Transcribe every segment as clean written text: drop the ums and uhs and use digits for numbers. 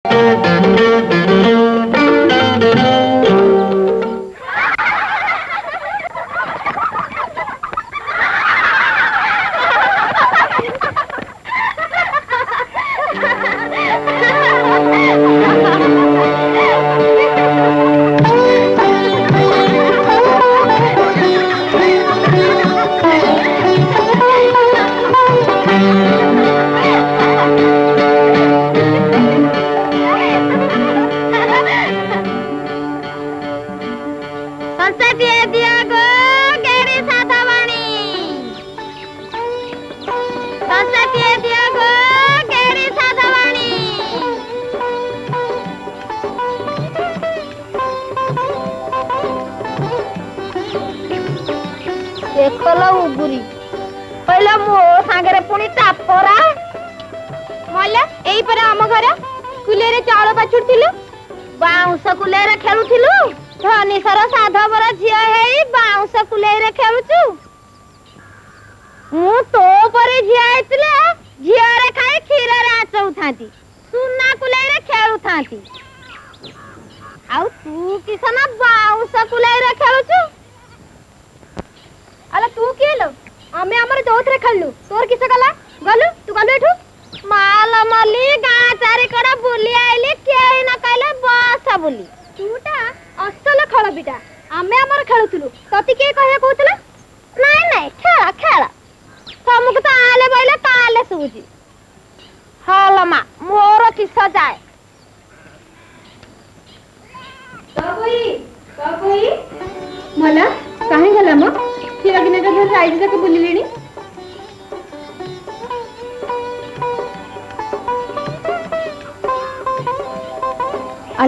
आलो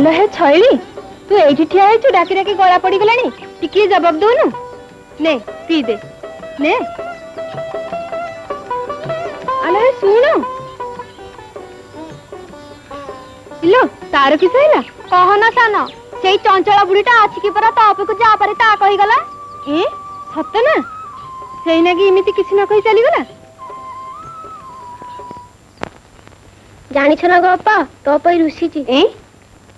है छईली तू एठी ठिया है डाकी डाकी गला पड़ी गलानी टिके जवाब दोनु ने पी दे ने आलो है सुनो इलो तार किस हैला कह ना सानो सेई चंचला बुढ़ीटा अछि कि परा ताप को जा पारे ता कहि गला ए सत्य ना सेई नागी इमिति किछ ना कहि चली गला जानी छना गप्पा तो पई रुसी छी ए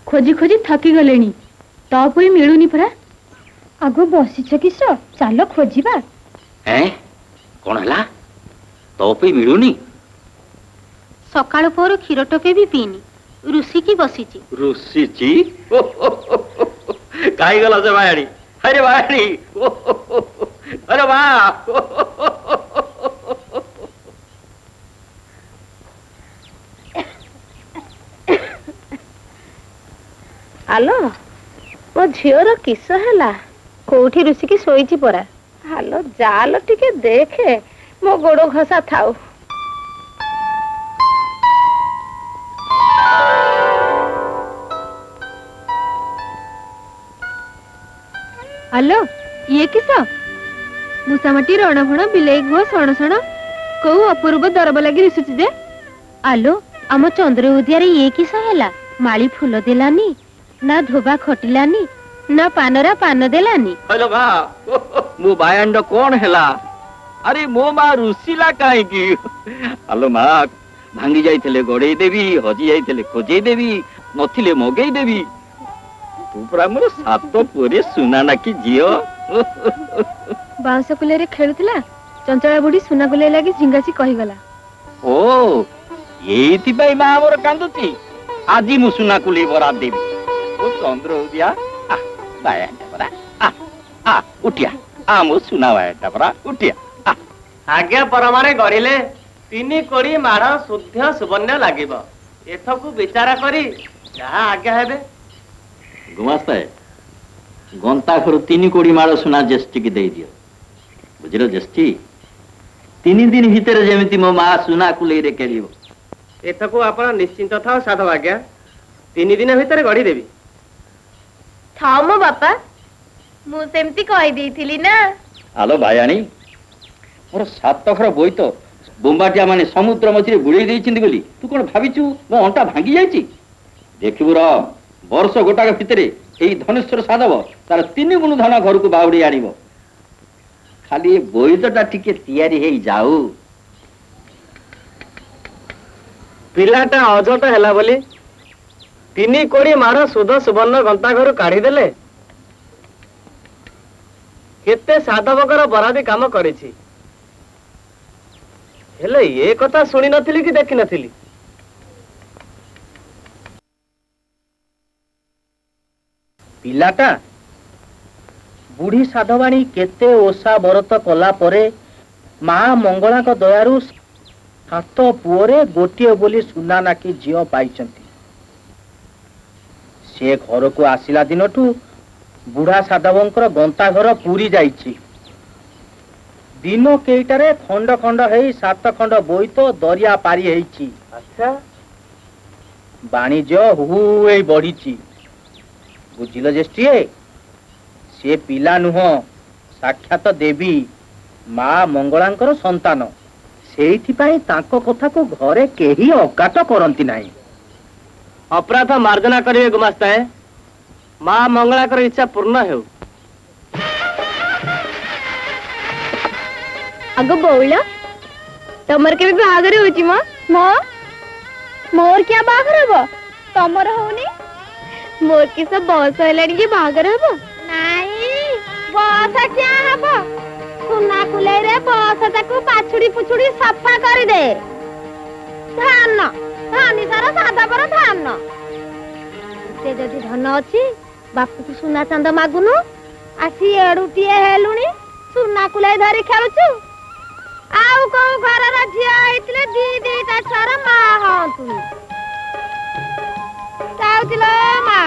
खोजी खोजी थकी गलेनी तो कोई मिलुनी परा आगो बसी छ किस चलो खोजिबा हैं कोन हला तो पे मिलुनी सकाळ पोर खीर टोपे भी पीनी रुसी की बसी छी काई गला से बायाणी अरे बायाणी अरे वाह आलो मो झीर किस है कोठी रुसी की शोची परा हालो जाल टिके देखे मो गोड़ घसा थाउ हेलो ये किस मुसामाटी रण भण बिलाई घो सण सण कौ अपूर्व दरब लगी रिसुची जे आलो आम चंद्र उदियारे ये किस हैला माली फूल देलानी ना धोबा खटिलानी ना पानरा पान देलानी हेलो बा मो बायांड कोन हैला अरे मो मा रुसिला काहे की हेलो मा भांगी जाइथिले गड़े देवी हजी जाइथिले खोजे देवी नथिले मगेई देवी तू पुरा मोर सात पुरे सुना ना की जियो बांस कुले रे खेलुतला चंचला बुढ़ी सुना कुले लागी झिंगासी कहि गला ओ एथि पई मा मोर कांदुची आजी मु सुना कुले बरा देवी ओ चंद्र उदिया आ बायांड बरा आ उठिया आ मो सुना बायांड बरा उठिया आ आज्ञा परमाने गरिले 3 कोड़ी माड़ शुद्ध सुवर्ण लागिब एथकु विचार करी जहा आज्ञा हेबे गुमास्ता गंता घर 3 कोड़ी माड़ सुना ज्येष्ठी की दे दियो बुझलो ज्येष्ठी 3 दिन भीतर जेमिति मो मा सुना कुले रे केलिबो एथकु आपण निश्चिंत थाओ साधव आज्ञा 3 दिन भीतर गढ़ी देवी थाओ मो बापा मु सेमती कहि देइथिली ना आलो भायाणी मोर 7 घर बोई तो बोम्बाटिया माने समुद्र मझिरे बुड़े देइछिंदी बोली तू कोन भाबिचु मो अंटा भांगी जाईची देखिबु र वर्ष गोटा भितरे एई धनुष्यर साधव तार 3 गुण धन घर को बाउडी आनिबो खाली बोईतटा टिके तयारी हेई जाऊ पिलाटा अजट हैला बोली ତିନି କୋଡ଼ି ମାଡ଼ ସୁଧ ସୁବର୍ଣ୍ଣ ଗନ୍ତା ଘରୁ କାଢିଦେଲେ। କେତେ ସାଧବଙ୍କର ବରାଦି କାମ କରିଛି, ହେଲେ ଏ କଥା ଶୁଣି ନଥିଲି କି ଦେଖି ନଥିଲି। ପିଲାଟା ବୁଢୀ ସାଧବାଣୀ କେତେ ଓଷା ବରତ କଲା ପରେ ମା ମଙ୍ଗଳାଙ୍କ ଦୟାରୁ 7 ପୁଅରେ ଗୋଟିଏ ବୋଲି ସୁନା ନାକି ଝିଅ ପାଇଛନ୍ତି। ସେ ଘରକୁ ଆସିଲା ଦିନଠୁ ବୁଢା ସାଧବଙ୍କର ଗନ୍ତା ଘର ପୁରୀ ଯାଇଛି। ଦିନ କେଇଟାରେ ଖଣ୍ଡ ଖଣ୍ଡ ହେଇ 7 ଖଣ୍ଡ ବୋଇତ ଦରିଆ ପାରି ହେଇଛି। ଆଚ୍ଛା, ବାଣିଜ୍ୟ ହୁ ହେଇ ବଢିଛି। ବୁଝିଲ ଜ୍ୟେଷ୍ଠିଏ, ସେ ପିଲା ନୁହଁ, ସାକ୍ଷାତ ଦେବୀ ମା ମଙ୍ଗଳାଙ୍କର ସନ୍ତାନ। ସେଇଥିପାଇଁ ତାଙ୍କ କଥାକୁ ଘରେ କେହି ଅକାଟ କରନ୍ତି ନାହିଁ। ଅପରାଧ ମାର୍ଜନା କରିବେ ଗୁମାସ୍ତାଏ। ମା ମଙ୍ଗଳାଙ୍କର ଇଚ୍ଛା ପୂର୍ଣ୍ଣ ହେଉ। ଆଗ ବଉଳ, ତମର କେବେ ବାହାଘର ହଉଛି? ମୋର କିଆ ବାହାଘର ହବ? ତମର ହଉନି? ମୋର କିସ ବୟସ ହେଲାଣି ଯେ ବାହାଘର ହବ? ନାଇଁ, ବୟସ କିଆ ହବ? ସୁନା କୁଲେଇରେ ବୟସ ତାକୁ ପାଛୁଡି ପୁଛୁଡି ସଫା କରିଦେ। ଧାନ ଧନୀ ସାର ସାଧବର ଧାନ। ସେ ଯଦି ଧନ ଅଛି, ବାପୁକୁ ସୁନା ଚାନ୍ଦ ମାଗୁନୁ। ଆସି ଏଡୁଟିଏ ହେଲୁଣି, ସୁନା କୁଲେଇ ଧରି ଖେଳୁଛୁ। ଆଉ କୋଉ ଘରର ଝିଅ ହେଇଥିଲେ ଦିଟା ଛୁଆର ମା ହଅନ୍ତୁ। ଯାଉଚିଲୋ ମା।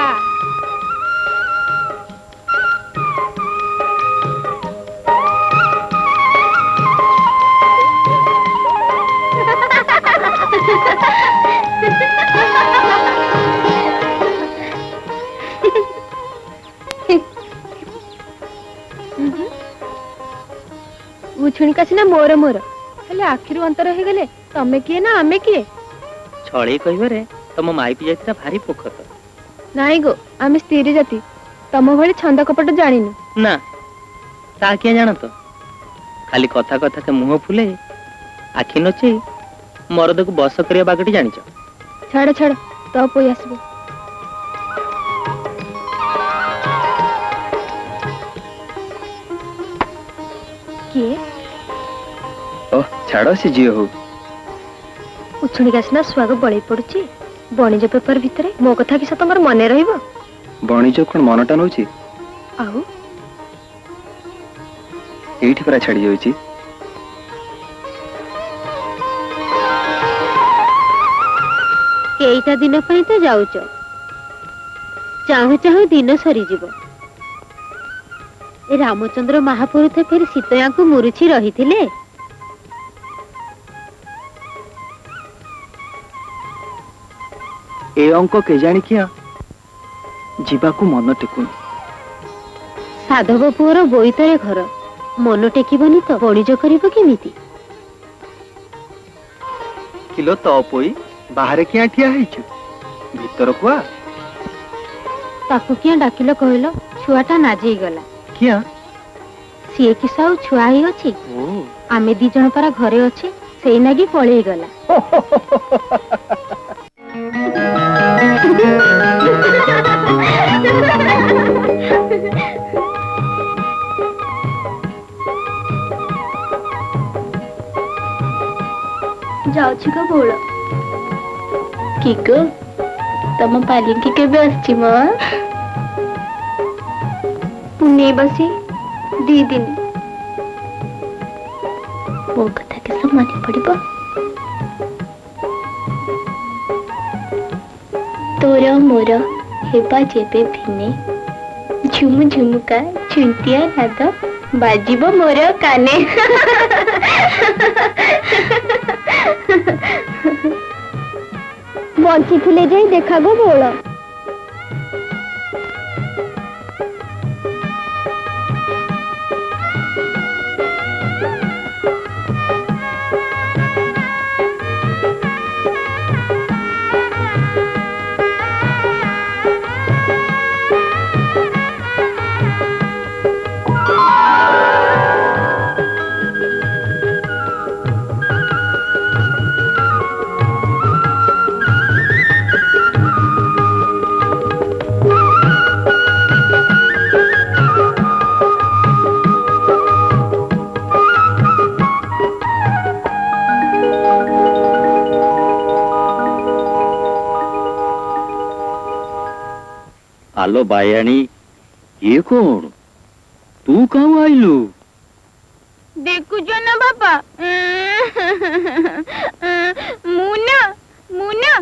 ଉଛୁଣିକା ସିନା ମୋର ହେଲେ ଆଖିରୁ ଅନ୍ତର ହେଇଗଲେ ତମେ କିଏ ନା ଆମେ କିଏ? ଛଳେଇ କହିବାରେ ତମ ମାଇପି ଯାଇଥିଲା ଭାରି ପୋଖତ। ନାଇଁ ଗୋ, ଆମେ ସ୍ତ୍ରୀ ଜାତି, ତମ ଭଳି ଛନ୍ଦ କପଟ ଜାଣିନୁ। ନା, ତା କିଏ ଜାଣତ? ଖାଲି କଥା କଥାକେ ମୁହଁ ଫୁଲେ ଆଖି ନଚେଇ ମରଦକୁ ବସ କରିବା ବାଗଟି ଜାଣିଛ। ଛାଡ, ତ ପଇ ଆସିବ। କିଏ? ଛାଡ, ସେ ଝିଅ ହଉ। ଉଛୁଣିକା ସିନା ସୁଆଗ ବଳେଇ ପଡୁଛି। ବଣିଜ ପେପର ଭିତରେ ମୋ କଥା କିସ ତମର ମନେ ରହିବ? ବଣିଜ କଣ ମନଟା ନଉଛି? ଆଉ ଏଇଠି ପରା ଛାଡି ଯାଉଛି। କେଇଟା ଦିନ ପାଇଁ ତ ଯାଉଛ, ଚାହୁଁ ଚାହୁଁ ଦିନ ସରିଯିବ। ଏ ରାମଚନ୍ଦ୍ର ମହାପୁରୁଷ ଫେରି ସୀତୟାଙ୍କୁ ମୁରୁଛି ରହିଥିଲେ। ଏ ଅଙ୍କ କେଜାଣି କିଆ ଯିବାକୁ ମନ ଟେକୁନି। ସାଧବ ପୁଅର ବୋଇତରେ ଘର, ମନ ଟେକିବନି ତ ବଣିଜ କରିବ କେମିତି? କିଲୋ ତ ପୋଇ ବାହାରେ କିଆ ଠିଆ ହେଇଛୁ? ଭିତରକୁ ଆ। ତାକୁ କିଆ ଡାକିଲ କହିଲ? ଛୁଆଟା ନାଜେଇ ଗଲା। କିଆ? ସିଏ କିସ ଆଉ ଛୁଆ ହେଇ ଅଛି? ଆମେ 2 ଜଣ ପରା ଘରେ ଅଛି, ସେଇ ନାଗି ପଳେଇ ଗଲା। ଯାଉଛି ଗো ବୋଳ। କି ଗো, ତମ ପାଲିଙ୍କି କେବେ ଆସିଛି ମ? ପୁନେଇ ବସି 2 ଦିନ। ମୋ କଥା କିସ ମନେ ପଡିବ? ତୋର ମୋର ହେବା ଯେବେ ଭିନେ, ଝୁମୁ ଝୁମୁକା ଝୁଣ୍ଟିଆ ନାଦ ବାଜିବ ମୋର କାନେ। ବଞ୍ଚିଥିଲେ ଯାଇ ଦେଖା ଗো ବୋଳ। आलो बायाणी ये कौन तू कहाँ आइलु देखुछ ना बापा मुना मुना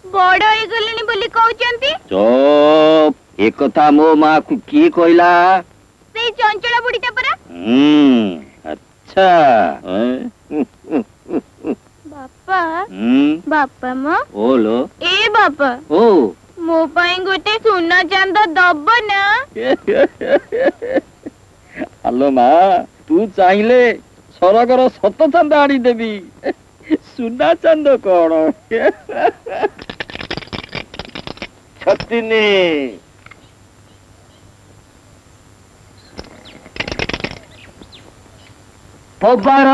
बड़ हो गलिनी बोली कहउचंती चुप एक कथा मो माँ को किए कहला से चंचला बुढ़ीटा परा अच्छा बापा बापा माँ बोलो ए बापा ओ मो पाई गोटे सुना चांद दब ना आलो माँ तू चाहिए सरगर सत चांद आनी देवी सुना चांद कौन छतिनी पबार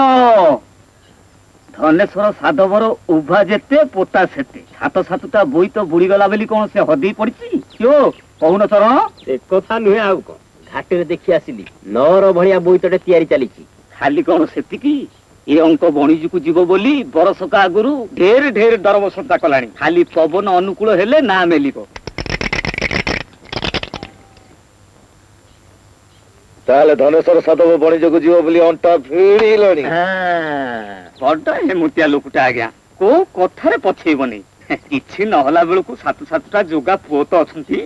धनेश्वर साधवर उभा जेते पोता सेते सात सातटा बोई तो बुड़ी गला बेली कौन से हदी पड़ी क्यों कहून चरण से कथा नुहे आउ को घाटे देखि आसिली नौर भलिया बोईतटे तयारी चलीची खाली कौन सेतिकी ये अंक बणिजु को जीव बोली बरसक आगुरु ढेर ढेर दरब सत्ता कलानी खाली पवन अनुकूल हेले ना मेलिबो ताले धनेश्वर साधव बणिज को जीव बोली अंटा भिड़िलणी बड़ हेमुतिया लोकटा आज्ञा को कथारे पछेबनी किछि नहला बेलकु सात सातटा जोगा पुओ तो अछंती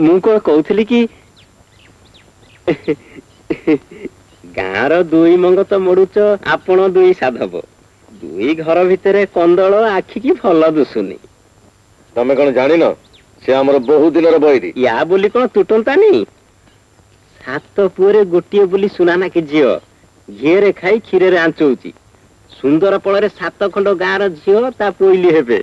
मु को कहउथली कि गाँर दुई मंग तो मोड़ुच आपण दुई साधव दुई घर भितर कंदल आखि की भल दुसुनी तमे कौन जानिन से हमर बहुत दिन बैरी या बोली कौन तुटंतानी सात पुअरे गोटे बोली सुनाना कि झील घीरे खाई क्षीर आंचौची सुंदर पल सात खंड गाँर झील ता पोइली हेबे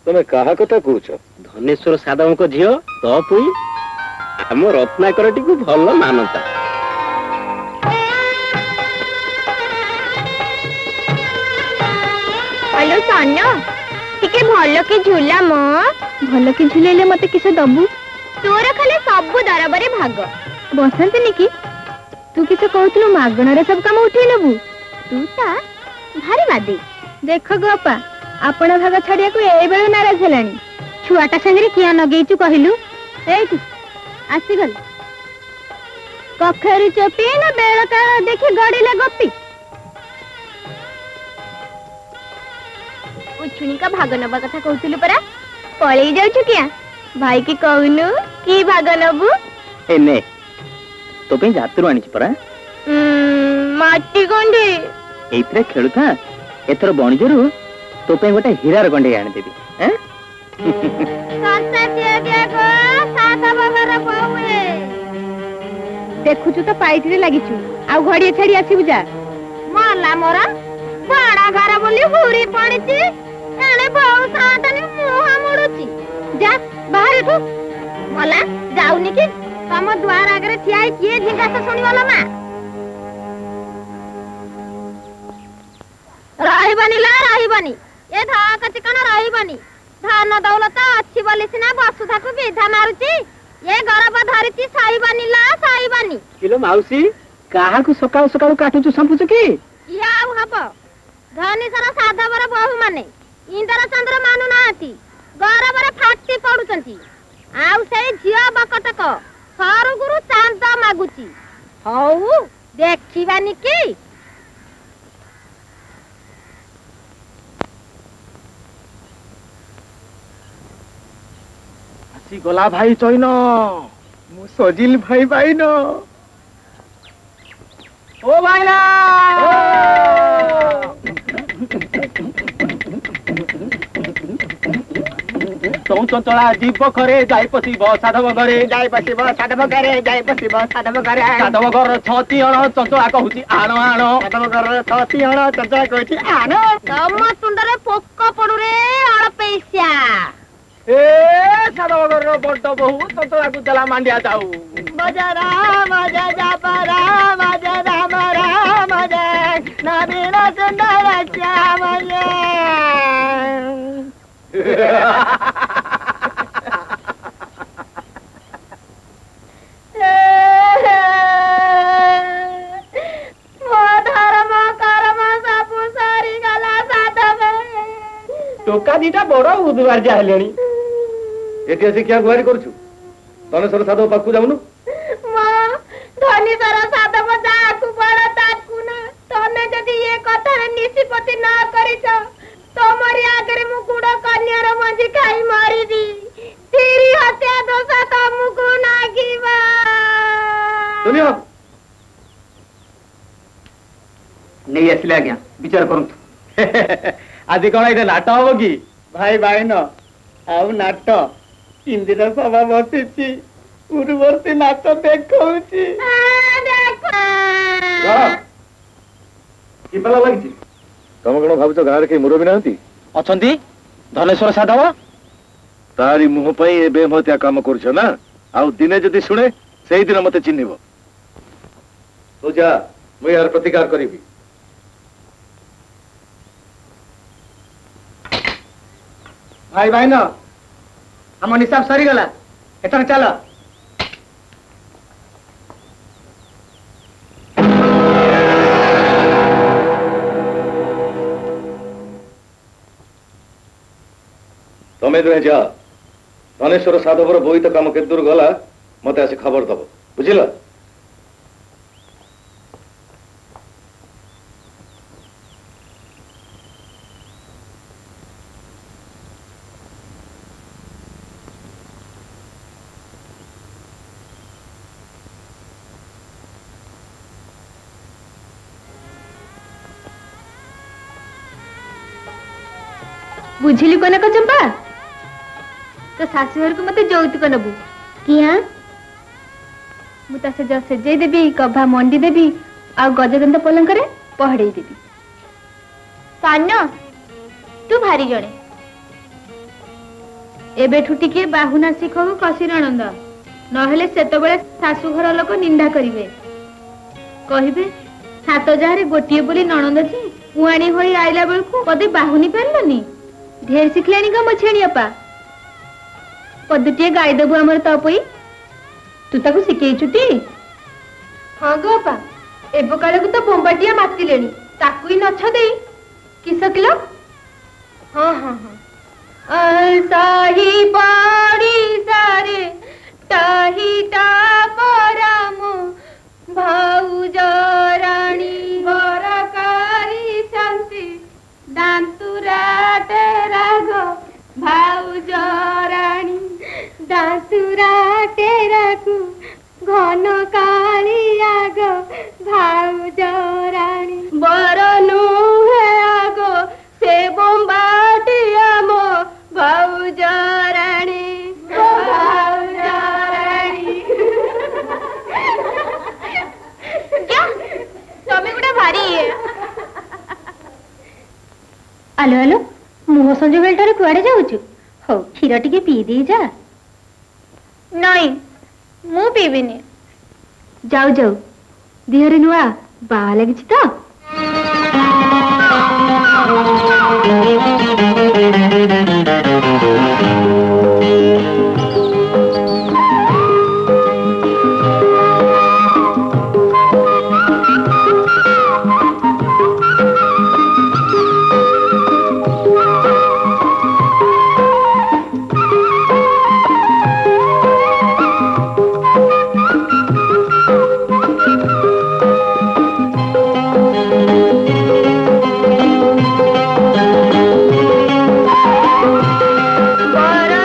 तमे कहा कथा कहूछ धनेश्वर साधव को झील तो पुई आम रत्नाकर टी भल मानता हेलो सान्या टिके भल के झूला मो भल के झूलेले मते किसे दबु तोर खाली सब दरबारे भाग बसंतनी की तू किसे कहतलु मागणारे सब काम उठे लेबु तू ता भारी बादी देख गोपा आपण भाग छाड़िया को ए बेले नाराज हेलानी छुआटा संगरे किया नगेइचु कहिलु एठी आसी गल कखरी चोपी ना बेल का देखि गड़ीले गप्पी उछुनी का भाग नबा कथा कहतलु परा पळेई जाउछु किया भाई की कहनु की भाग नबु एने तो पे जातरु आनी परा माटी गंडे एथरे खेलुथा एथर बणिजरु तो पे गोटे हीरार गंडे आनी देबी हैं साता के गो साता बाबार बहुए देखुछु तो पाइटिरे लागिछु आ घड़िए छाड़ी आसी बुजा माला मोरा बाड़ा घर बोली हुरी पड़िची एने बहु सातानी मुहा मुडुची जा बाहर उठो मला जाउनी कि तम द्वार आगे ठियाई किए झिंगासा सुनी वाला मा राहिबानी ए धा कचिकन राहिबानी धान दौलत अच्छी बोली सिना बसुधा को विधा मारुची ये गरब धरिची साहिबानी किलो माउसी काहा को सकाळ सकाळ काटुचु संपुचु की या हबो धनेश्वर साधवर बहु माने इंद्र चंद्र मानु नाती गरबरे फाटी पडुचंती आउ सेई झिया बकटक सारु गुरु चांद मागुची हौ देखिबानी की आसी गला भाई चैन मु सजिल भाई बाइन ओ भाईला तौ चंचला जीव घरे जाई पसिब साधव घरे जाई बसिब साधव घरे जाई बसिब साधव घरे साधव घर छती अण चंचला कहूची आण आण साधव घर छती अण चंचला कहूची आण तम तुंडरे पोक पडु रे अळ पैसा ए साधव घर बड्ड बहु चंचला को देला मांडिया जाऊ मजा राम जा राम राम नवीन सुंदर श्याम टोका दीटा बड़ उदबार जा हेलेनी ଏଠି ଆସି କିଆ ଗୁହାରି କରୁଛୁ? ଧନେଶ୍ୱର ସାଧବ ପାଖକୁ ଯାଉନୁ? ଧନେଶ୍ୱର ସାଧବ ଯାହାକୁ ବଳ ତାକୁ ନା। ତମେ ଯଦି ଏ କଥାରେ ନିଷ୍ପତ୍ତି ନ କରିଛ ତମରି ଆଗରେ ମୁଁ ଗୁଡ କନ୍ୟାର ମଞ୍ଜି ଖାଇ ମରିବି। ସ୍ତ୍ରୀ ହତ୍ୟା ଦୋଷ ତମକୁ ନାଗିବା। नहीं आसिले आज्ञा विचार करंतु। आज कौन ये नाट हम कि भाई भाईन आउ नाट इंदिरा सभा बसी पूर्ववर्ती नाट देखा लगी तुम कौन भाव गाँव कहीं मुरबी ना अच्छा धनेश्वर साधव तारी मुह बेमहत्या काम कर ना आउ दिने जदि शुणे से दिन मत चिन्ह तू जा मुझे यार प्रतिकार करी। भाई भाई न हम हिसाब सरी गला एथर चल। तमें दुहे जा धनेश्वर साधवर बोईत काम के दूर गला मत आसी खबर दब बुझिल। बुझिली कनक चंपा तो शाशुघर को मत यौतुक नबू किया मुझे सजे देवी कभा मंडी देवी आ गजगंध पलंक पहड़े देवी। सान्न तू भारी जड़े एबेठू टिके बाहुना शिखक कसी नणंद नहेले सेतबेले शाशुघर लोक निंदा करिवे कहिबे सात जहारे गोटिए बोली नणंद जी पुआणी होई आइला बेलकू पदे बाहुनी पारलनी ढेर शिखलानी का मछेणी अपा पदुटिए गाई देबू आमर तपई तू ताकू शिखेइचुटी। हाँ गो अपा एब काले को तो बोंबाटिया मातिलेनी ताकू ही नछ देई कि सकिलो। हाँ हाँ हाँ साही पाड़ी सारे ताही तापराम भाउजराणी बरकारी शांति दांतुरा तेराग भाउजराणी दांतुरा तेरागु घन कालियाग भाउजराणी बरनु है आग से बोंबाटिया मो भाउजराणी भाउजराणी। क्या स्वामी गुड़ा भारी है। आलो आलो मुह संज बेलटारे कुआड़े जाऊछु हो क्षीर टिके पी दे जा। नहीं मु पीबिनी जाऊ जाऊ दिहरे नुआ बा लगी तो बरा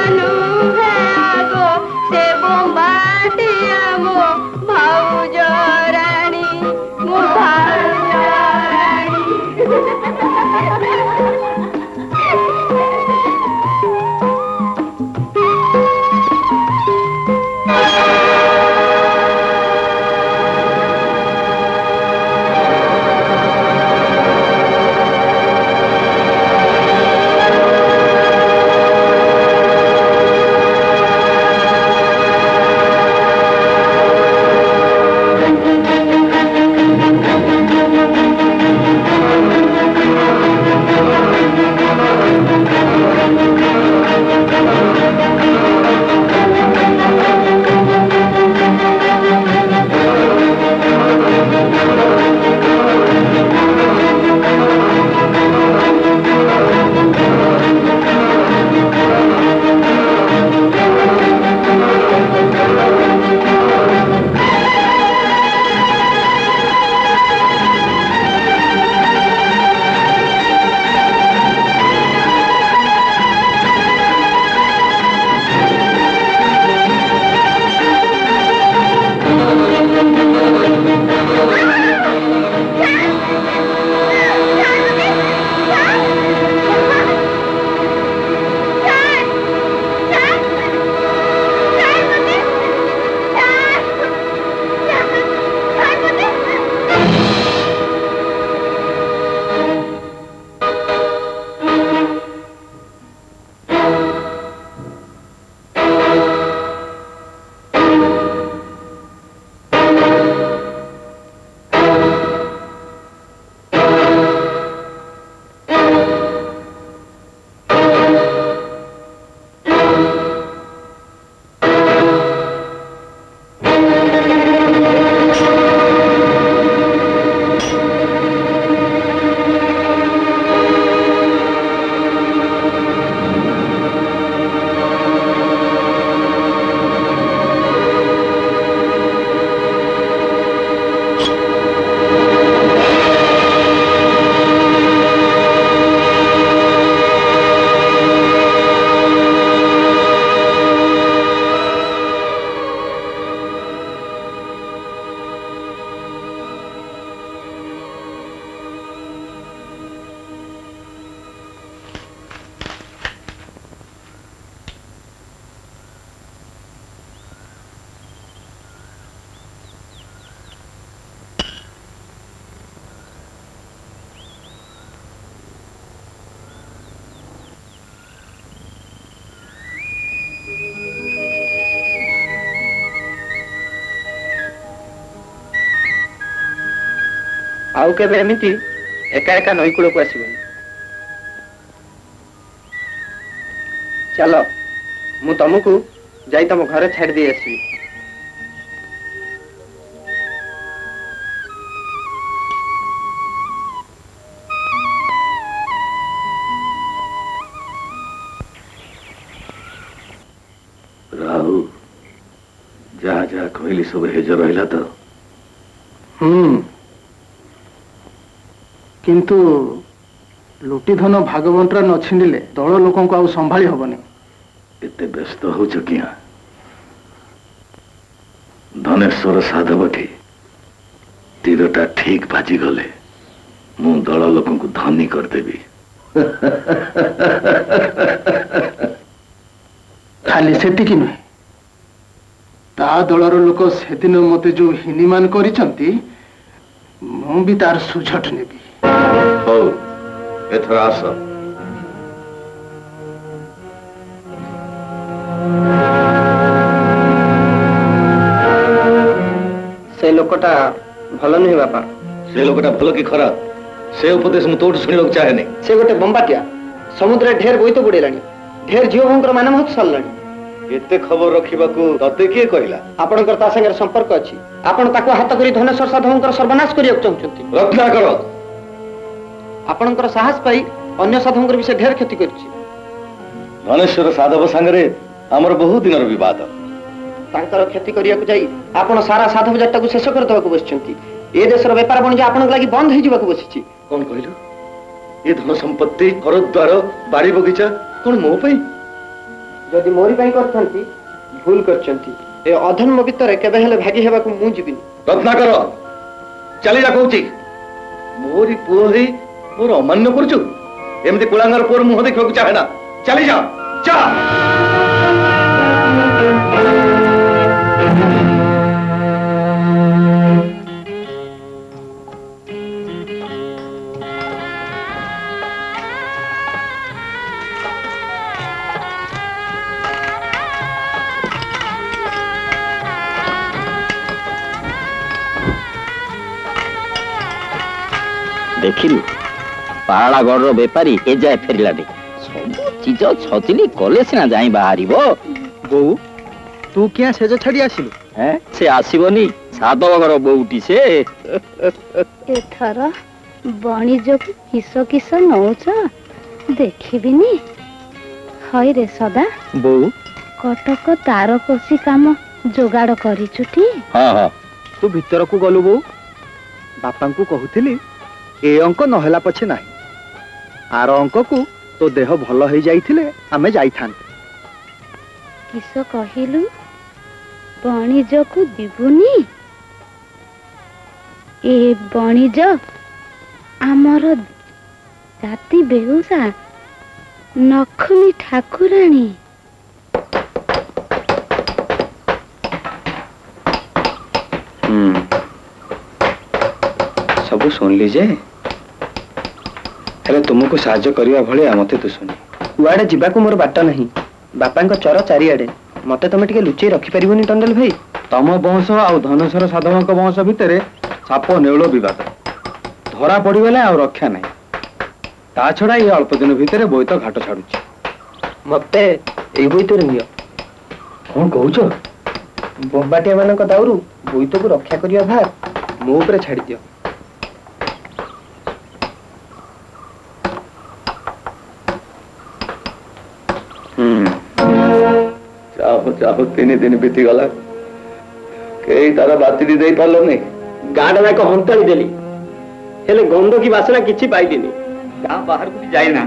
आउ केबे एमिति एका एका नई कूल को आसबनी चलो मु तुमको जाई तुम घरे छाड़ दे आसबी राहु जहाँ जहाँ कहली सब हेज रहा तो किंतु लुटी धन भागवंतरा न छिंडिले दल लोक को संभाली हबनी एते व्यस्त हो किया धनेश्वर साधव की तीरटा ठीक बाजी गले मु दल लोक को धनी करदेवी खाली सेतिकी नुहे ता दलर लोक सेदिन मते जो हिनीमान करिसंती मु भी तार सुझट नेबी हो एथर आस से लोकटा भल नुहे बापा से लोकटा भल कि खराब से उपदेश मु तोड़ सुनिବାକୁ चाहेनी से गोटे बंबाटिया समुद्र ढेर बोईत बुड़ेलानी ढेर झील भंकर मान महत सरलानी एते खबर रखिबाकू तते किए कहला आपणकर ता संगे संपर्क अछि आपण ताको हाथ करी धनेश्वर साधवंकर सर्वनाश करिया चाहउछंती रक्षा करो आपणकर साहस पाई अन्य साधवंकर विषय ढेर क्षति करछि धनेश्वर साधव संगे हमर बहुत दिनर विवाद तांकर क्षति करिया को जाई आपण सारा साधव जट्टा को शेष कर दବାକୁ बसिचंती ए देशर व्यापार वाणिज्य आपण लागि बंद होई जिबाको बसिछि कौन कहलु ये धन संपत्ति घर द्वार बाड़ी बगीचा कौन मो पई जदि मोरी पई करथंती भूल करचंती ए अधर्म भितर केबे हेले भागी हेबाको मु जिबिनी रत्नाकर चली जा कहूची मोरी पुओ ही मोर अमान्य करछु एमती कुलांगर पुओर मुह देखिବାକୁ चाहे ना चली जा जा देखिलु पाड़ागढ़ बेपारी ए जाए फेरलानी सब चीज छतिली कले सिना जाई बाहरिबो बो तू क्या सेज छाड़ी आसिलु हैं से आसीबनी साधव घर बोउटी से एथर बणिज्य को किस किस नौच देखिबिनी हई रे सदा बो कटक तारकसी काम जोगाड़ करिचुटी हां हां तू भीतर को गलु बो बापा को कहूली ए अंक नहला पछे नाही आर अंक को तो देह भल हो जाइथिले आमे जाइथांते किस कहिलु बणिज्य को दिबुनी ए बणिज्य आमर जाति बेहुसा नखनी ठाकुराणी सब सुन लीजे हेले तुमको साहाय्य करिया भलिया मते तो सुनी कुआडे जिबाको मोर बाट नहीं बापांक चर चारिआडे मते तमे टिके लुचेई रखि परिबोनी टंडल भाई तम वंश आ धनेश्वर साधवक वंश भितरे साप नेउल विवाद धरा पड़गले आ रक्षा नहीं ता छड़ा ये अल्प दिन भितर बोईत घाट छाड़ुची मते एई बोईत रे नियो कौन कहूछ बंबाटिया मानक दाउरू बोईत को रक्षा करिया भार मो ऊपर छाड़ी दियो चाहो 3 दिन बीती गला कई तारा बाती दे पारलो नहीं गाड़ लायक हंताड़ी देली हेले गंध की बासना किछि पाइलिनी गाँ बाहर को जाई ना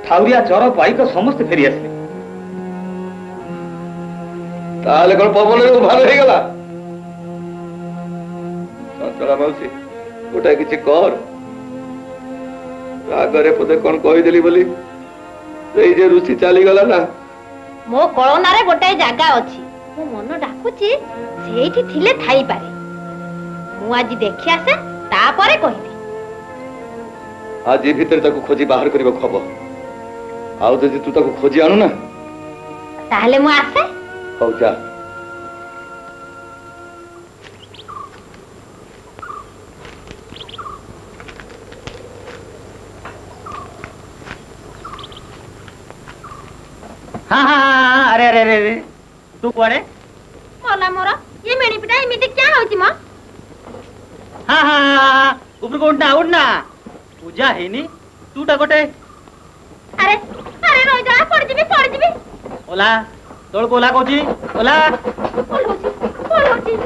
ठाउरिया चर पाइक समस्त फेरी आसले ताले कोन पवन रे भार हे गला चंचला मौसी गोटा किछि कर रागरे पदे कोन कहि देली बोली सेई जे रुचि चाली गला ना मो कळनारे गोटाए जागा अछि मो मन डाकुची सेठी थिले थाई पारे मु आज देखि आसे तापरे कहिबी आज ए भीतर ताको खोजी बाहर करबो खबर आउ जदि तू ताको खोजी आनु ना ताहले मु आसे हो जा हाँ हाँ हाँ, अरे अरे अरे अरे तू कुआड़े मला मोर ये मेणीपिटा एमिति क्या होची म हाँ हाँ हाँ ऊपर को उड़ना पूजा है नी तू गोटे अरे अरे रोई जा पड़ जीबी ओला तोड़ को ओला कोची ओला कोल होची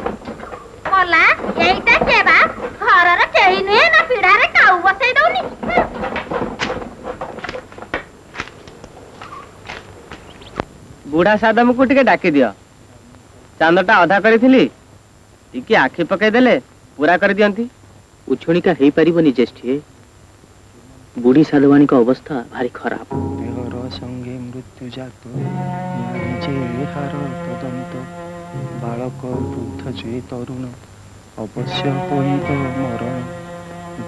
मला एइटा केबा घरर केही नुहे ना पिढारे काऊ बसै दउनी बुढ़ा सादम को टिके डाकी दियो चांदटा अधा करी टिके आखि पकई देले पूरा कर दियंती उछुणिका हेई परिबनी ज्येष्ठी बुढ़ी साधवानी का अवस्था भारी खराब देहर संगे मृत्यु जात जे हार तदंत बालक वृद्ध जे तरुण अवश्य पड़िब मरण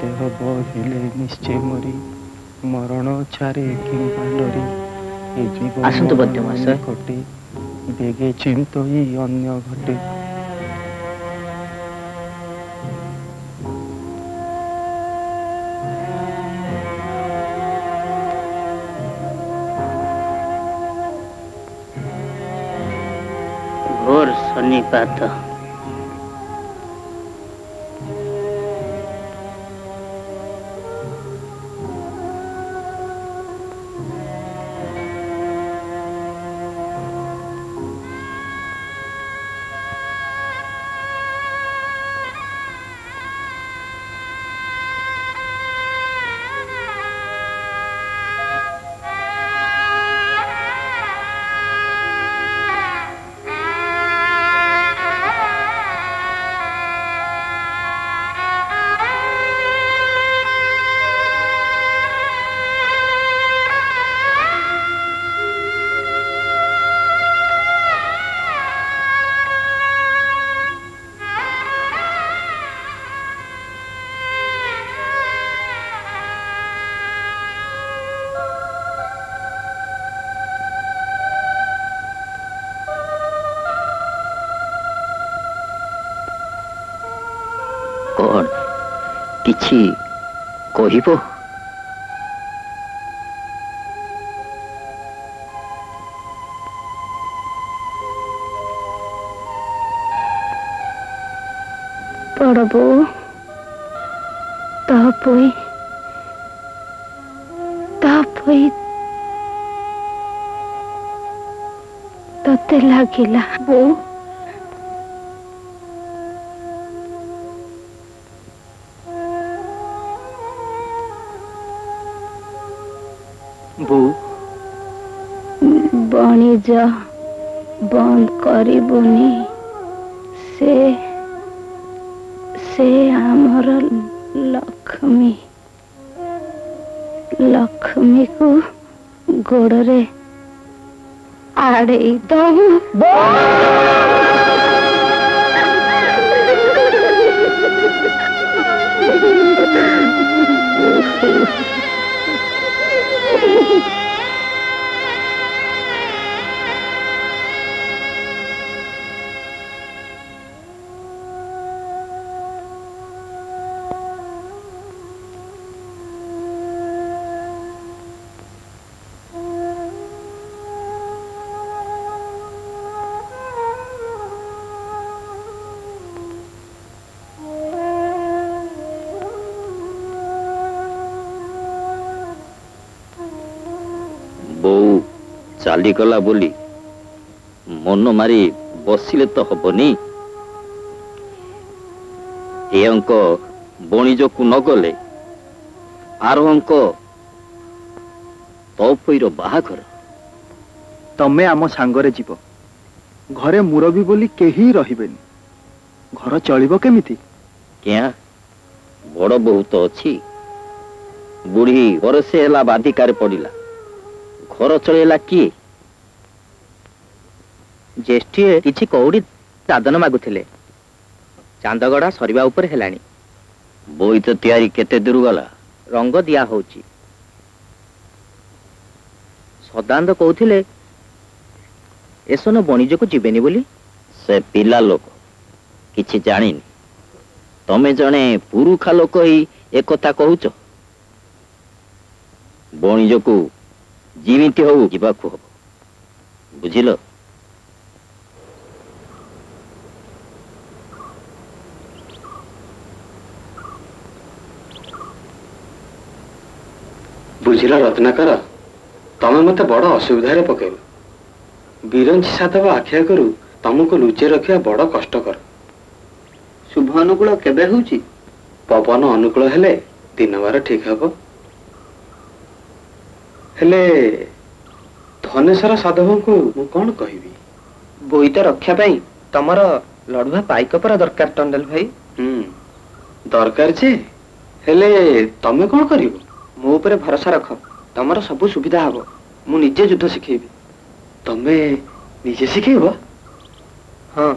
देह बढ़िले निश्चय मरी मरण छारे किंबा डरी आसंतु बद्यमास घटे बेगे चिंतई अन्य घटे घोर सन्निपात कौन किछि कहिबो पड़बो तापई तते लागिला बो बणिज बंद करिबुनी से आमर लक्ष्मी को गोड़रे आड़े दऊ चाली गला बोली मन मारी बसिले तो हबनी ए अंक बणिज को न गले आर अंक तपईर बाहाघर तमे आम सांगरे जीव घरे मुरबी बोली केही रहिबेनी घर चलिबो केमिति क्या बड़ बहु तो अच्छी बुढ़ी बरसे हला बाधिकार पड़िला घर चलेला किए ज्येष्ठी किछि कौड़ी दादन मागुथिले चांदगड़ा सरिबा ऊपर हेलानी बोईत तैयारी केते दूर गला रंग दिया होची सदानंद कहूथिले एसन बणिज को जीवेनी बोली से पिला लोक किछि जानिनी तमे जने पुरुखा लोक ही एक कथा कहूच बणिज को जीवित हो जीवाकू हब बुझिल? बुझिल रत्नाकर, तमे मते बड़ असुविधा पकेल। बिरंची साधव आखिया करू तुमको लुचे रखा बड़ कष्टकर। शुभ अनुकूल केबे होउची? पवन अनुकूल हेले दिन बार ठीक हब। हेले धनेश्वर साधव को मु कौन कहबी? बोईत रक्षा पाई तमर लड़ुआ पाइक पर दरकार टंडल भाई। दरकार जे हेले तमे कौन करिवो? मो ऊपर भरोसा रख, तमर सब सुविधा हबो। मु निजे युद्ध शिखेबी। तमे निजे शिखेब? हाँ।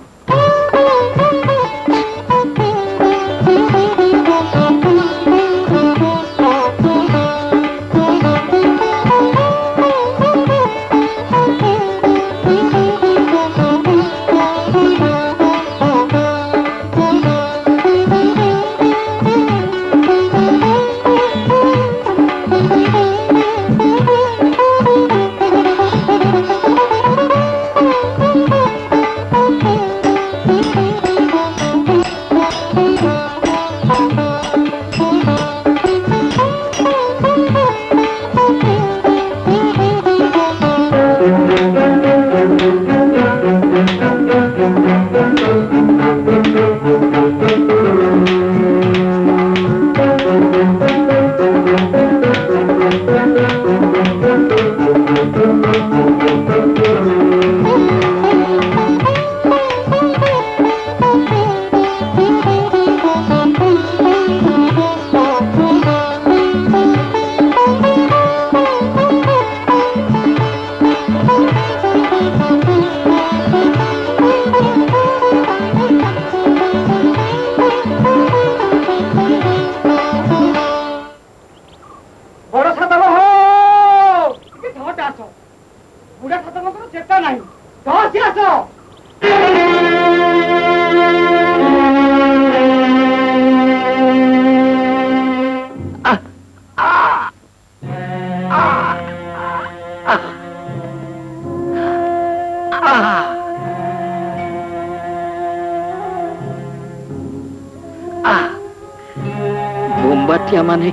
बोम्बाटिया माने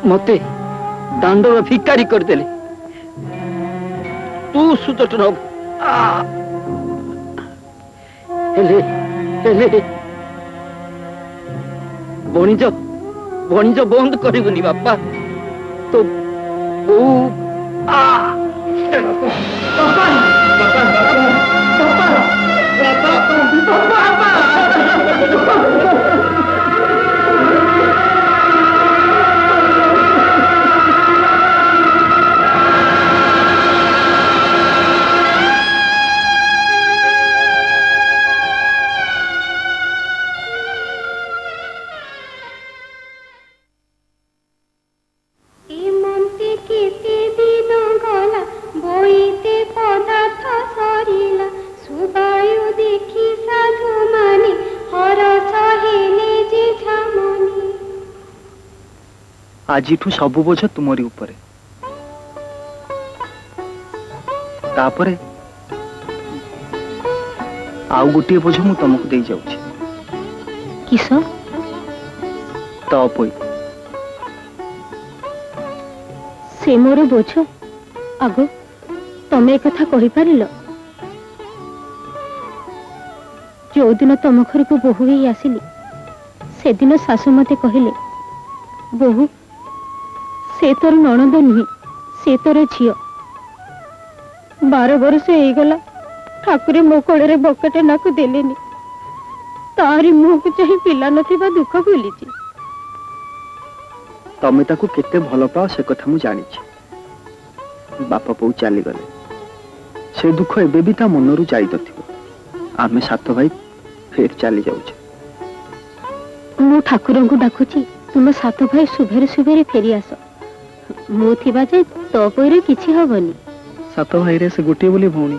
मते दांडर भिकारी करदेले। तू सुदट न हेले हेले बणिज बणिज बंद करबुनी बापा। तो ओ आज सबु बोझ तुमरी उपरे। तापरे आउ गोटे बोझ मु तुमको दे जाउछि। किस? तपई से मोर बोझ आगो तमे कथा कहि पारिल? जो दिन तुम घर को बोहू ही आसिली से दिन सासु मते कहले, बोहू से तोर नणंद नुहे, से तोर झियो। 12 वर्ष हो गला ठाकुरे मो कोड़े बकटे नाकु देलेनी। तारी मुह को चाहि पिला नथिबा दुख भूलिछि। तमे ताकू केते भल पाओ से कथा मु जानिछि। बापा पौ चली गले से दुख एबे भी ता मनरु जाई दथिबो। आमे सात भाई फेर चली जाउछे। मु ठाकुरन को डाकुछि तुम सात भाई सुभेरे सुभेरे फेरी आस। मु थिबा जे तो पइरे किछि हबनी। सात भाई रे से गोटे बोली भौणी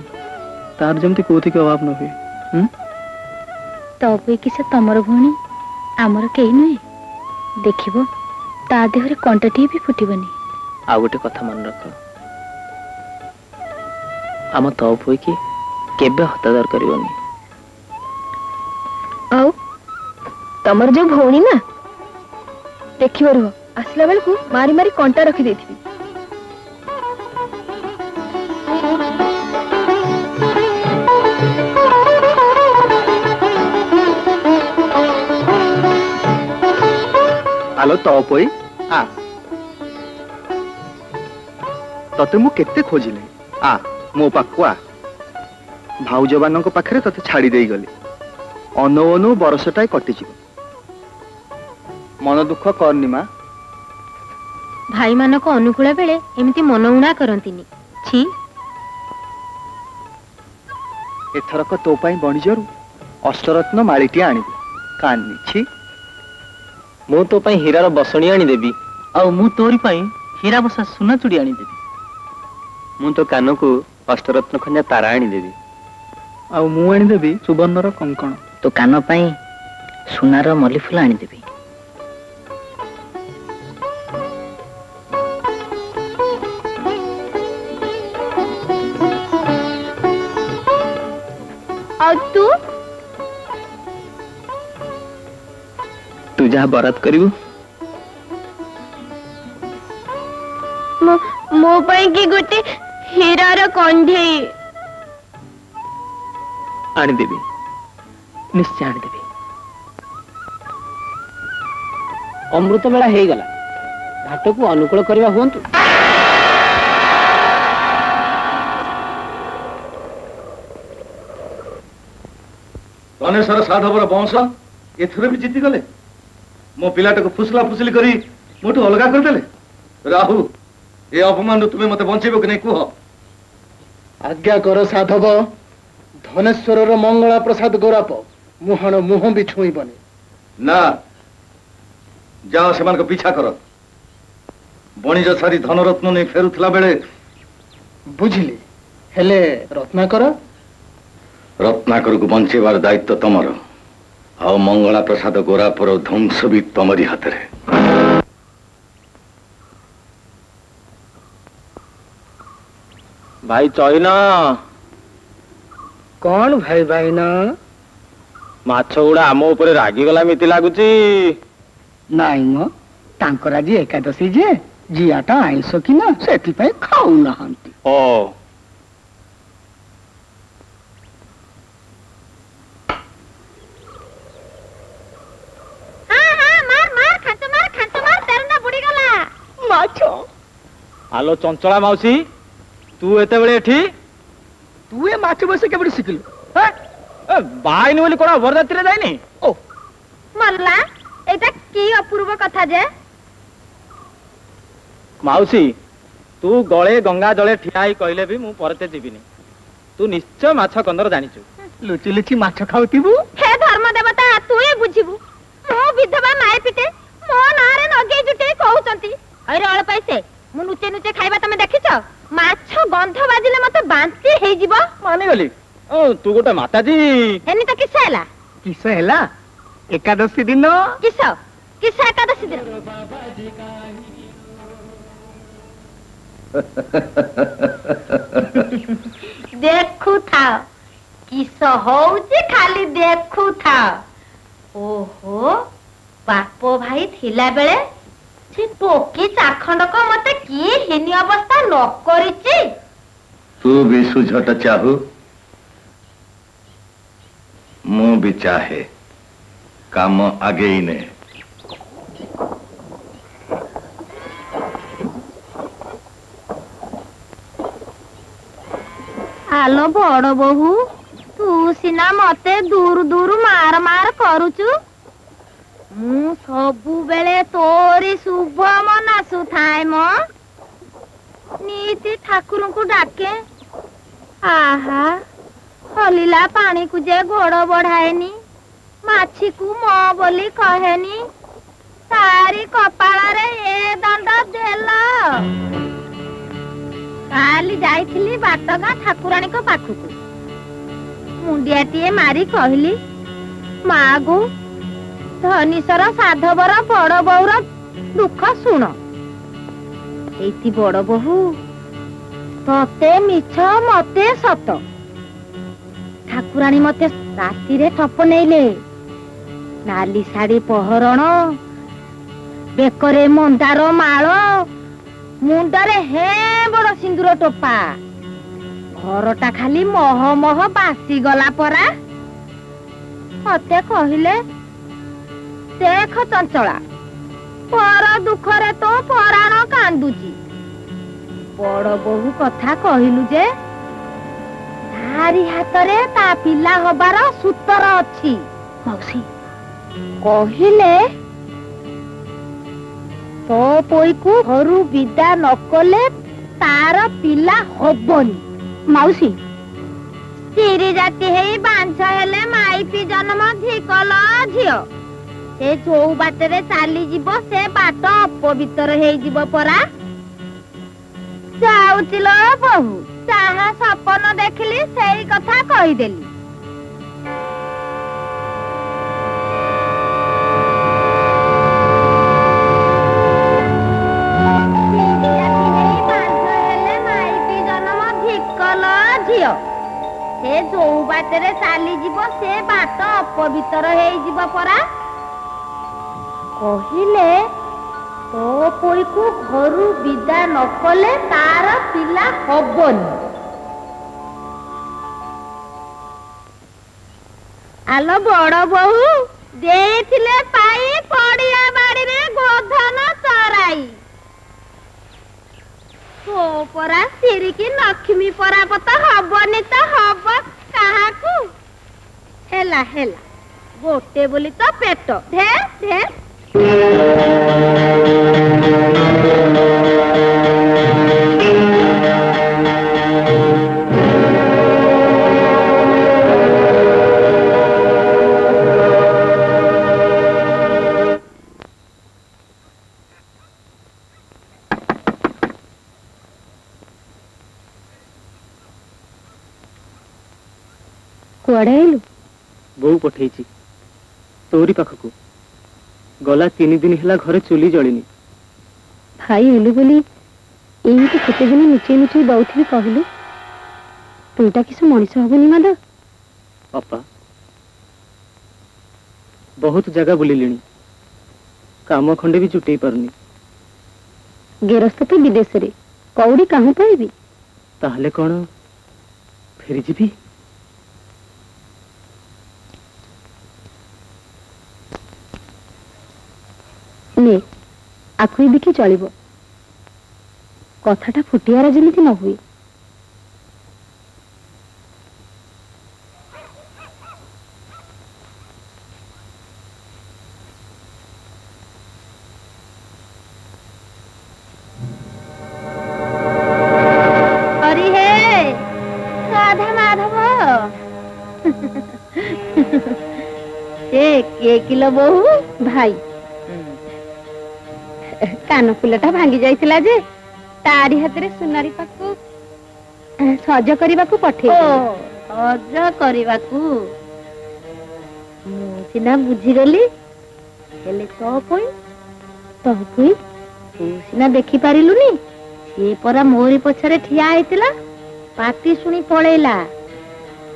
तार जमती कोथि के अभाव न हुए। तो पइ कि से तमर भौणी आमर केही नय। देखिबो ता देहरे कंटटी भी फुटिबनी। आ गोटे कथा मन रख, आम तो पुई की केबे हतादर करबनी। आउ तमर जो भौणी ना देखियो रुह आसला बेल को मारी मारी कंटा रखी देथि। आलो तो पोई आ तते मु केते खोजिले आ मो पाकुआ भाउज बानक पाखरे तते छाड़ी देई गली अनो अनो बरसटाय कटि जीव मन दुख करनी मा। भाई मानक अनुकूल बेले एमिति मन उणा करंतिनी छी। एथरक तो पाई बणिजरु अष्टरत्न माळीटी आनिबे कान्नी छी। मु तो पाई हीरार बसणी आनी देबी आ मु तोरी पाई हीरा बसा सुना चूड़ी आनी देबी। मु तो कान को अष्टरत्न खंजा तारा आनी देबी आ मु आनी देबी सुवर्णर कंकण। तो कान पाई सुनार मल्ली फूल आनी देबी। और तू जहाँ बरात करिबू मो पाई की गोटे हीरार कंढे आनी देबी निश्चय आनी देबी। अमृत बेला हे गला घाट को अनुकूल करवा हुंतु। धनेश्वर साधवर वंश एथर भी जीति गले। मो पिलाटा को फुसला फुसली करी मोटू अलगा कर देले। राहु ए अपमान तुम्हें मते बंचेबो कि नहीं कुह। आज्ञा कर साधव धनेश्वर मंगला प्रसाद गोराप मुहाण मुह भी छुईबनी ना जाओ सेमान को पीछा कर। बणिज सारी धनरत्न नहीं फेरुथला बेले बुझिली हेले रत्नाकर रत्नाकर को बंचेबार दायित्व तमर आ मंगला प्रसाद गोरापर ध्वंस भी तमरी हाथ रे। भाई चईना कौन भाई भाई ना माछ गुड़ा आम ऊपर रागी गला मिति लागुची। नाई म तांकर आज एकादशी जे जियाटा आइंस कि ना सेति पय खाऊ नाहंती। ओ आलो चंचला माउसी तू एते बेले एठी तू ए माछ बसे केबडी सिखिलु बाइनी बोली कोना बरदाती रे जाइनी। ओ मल्ला एटा की अपूर्व कथा जे। माउसी तू गळे गंगा जळे ठियाई कहले भी मु परते जीविनी। तू निश्चय माछ कंदर जानिचु। लुचि लुचि माछ खाउतिबु। हे धर्म देवता तू ए बुझिबु मो विधवा माय पिटे मो नारे नगे जुटे कहउचंती। अरे अळ पैसे मु नुचे नुचे खाइबा तमे देखिछ। माछ गंध बाजिले मते बांती हेइ जीव। माने गली तू गोटे माताजी एनी त किस हैला किस हैला एकादशी दिन किस एकादशी दिन देखु था किस होउची खाली देखु था। ओहो बापो भाई थिला बेले से टोकी चाखंड को मते की हिनी अवस्था न करिची। तू भी सुझट चाहू मु भी चाहे काम आगे ही ने। आलो बड़ बहु तू सिना मते दूर दूर मार मार करूचु। मु सबु बेले तोरी शुभ मनासु थाए म नीति ठाकुर को डाके। आहा हलिला पानी को जे गोड़ बढ़ाएनी माछी को म बोली कहेनी तारी कपाल रे ए दंड देला। काली जाइथिली बाटगा ठाकुराणी को पाखुकु मुंडियाटीए मारी कहली मागो धनीश्वर साधवर बड़ बौर दुख शुण। एति बड़ बहु तते मिछ मते सत ठाकुराणी मते राति ठप नेले नाली शाढ़ी पहरण बेकरे मंदार माल मुंडरे हे बड़ सिंदूर टोपा घरटा खाली मह मह बासी गला परा मते कहले देख चंचला पर दुखरे तो पराण कांदुची बड़ बहु कथा कहलु जे धारी हातरे ता पिला हबार सूतर अछि मौसी कहले तो पोई को घरु विदा न कले तार पिला हबनी मौसी स्त्री जाति हेई बांछ हेले माई पी जन्म धिकल झियो से जो बाटरे चाली जीवो से बाट अपवित्र हेई जीवो परा जाउतिलो बहु चाहा सपन देखली सेई कथा कहिदेली से जो बाटरे चाली जीवो से बाट अपवित्र हेई जीवो परा कहिले तो कोई को घरु विदा न कले तार पिला हबनी आलो बड़ बहु देथिले पाई पड़िया बाड़ी रे गोधन चराई तो परा सिरी की लक्ष्मी परापत हबनी तो हब काहाकू हेला हेला गोटे बोली तो पेट धे धे कुआड़े आइलु बोऊ पठेइची तोरी पाखकू गला 3 दिन हेला घरे चुली जलिनी भाई हेलु बोली एही तो केते दिन नुचे नुचे दउथि कहलु तुईटा किस मनीष हबनी मादा अपा बहुत जगह बुलिलिनी काम खंडे भी जुटई पारनी गेरस्त तो विदेश रे कौड़ी काहू पाइबी ताहले कोन फेरी जीबी ने आखुई बिकी चलिबो कथाटा फुटियारा जेमिति न हुए हरि हे राधा माधव ए के किलो बहु भाई कान फुलटा भांगी जाइतिला जे तारी हातरे सुनारी पाकू सज करिबाकू पठे सज करिबाकू सिना बुझी गली हेले तो कोई तू सिना देखि पारिलुनी से परा मोरी पछरे ठिया आइतिला पाती सुनी पळेला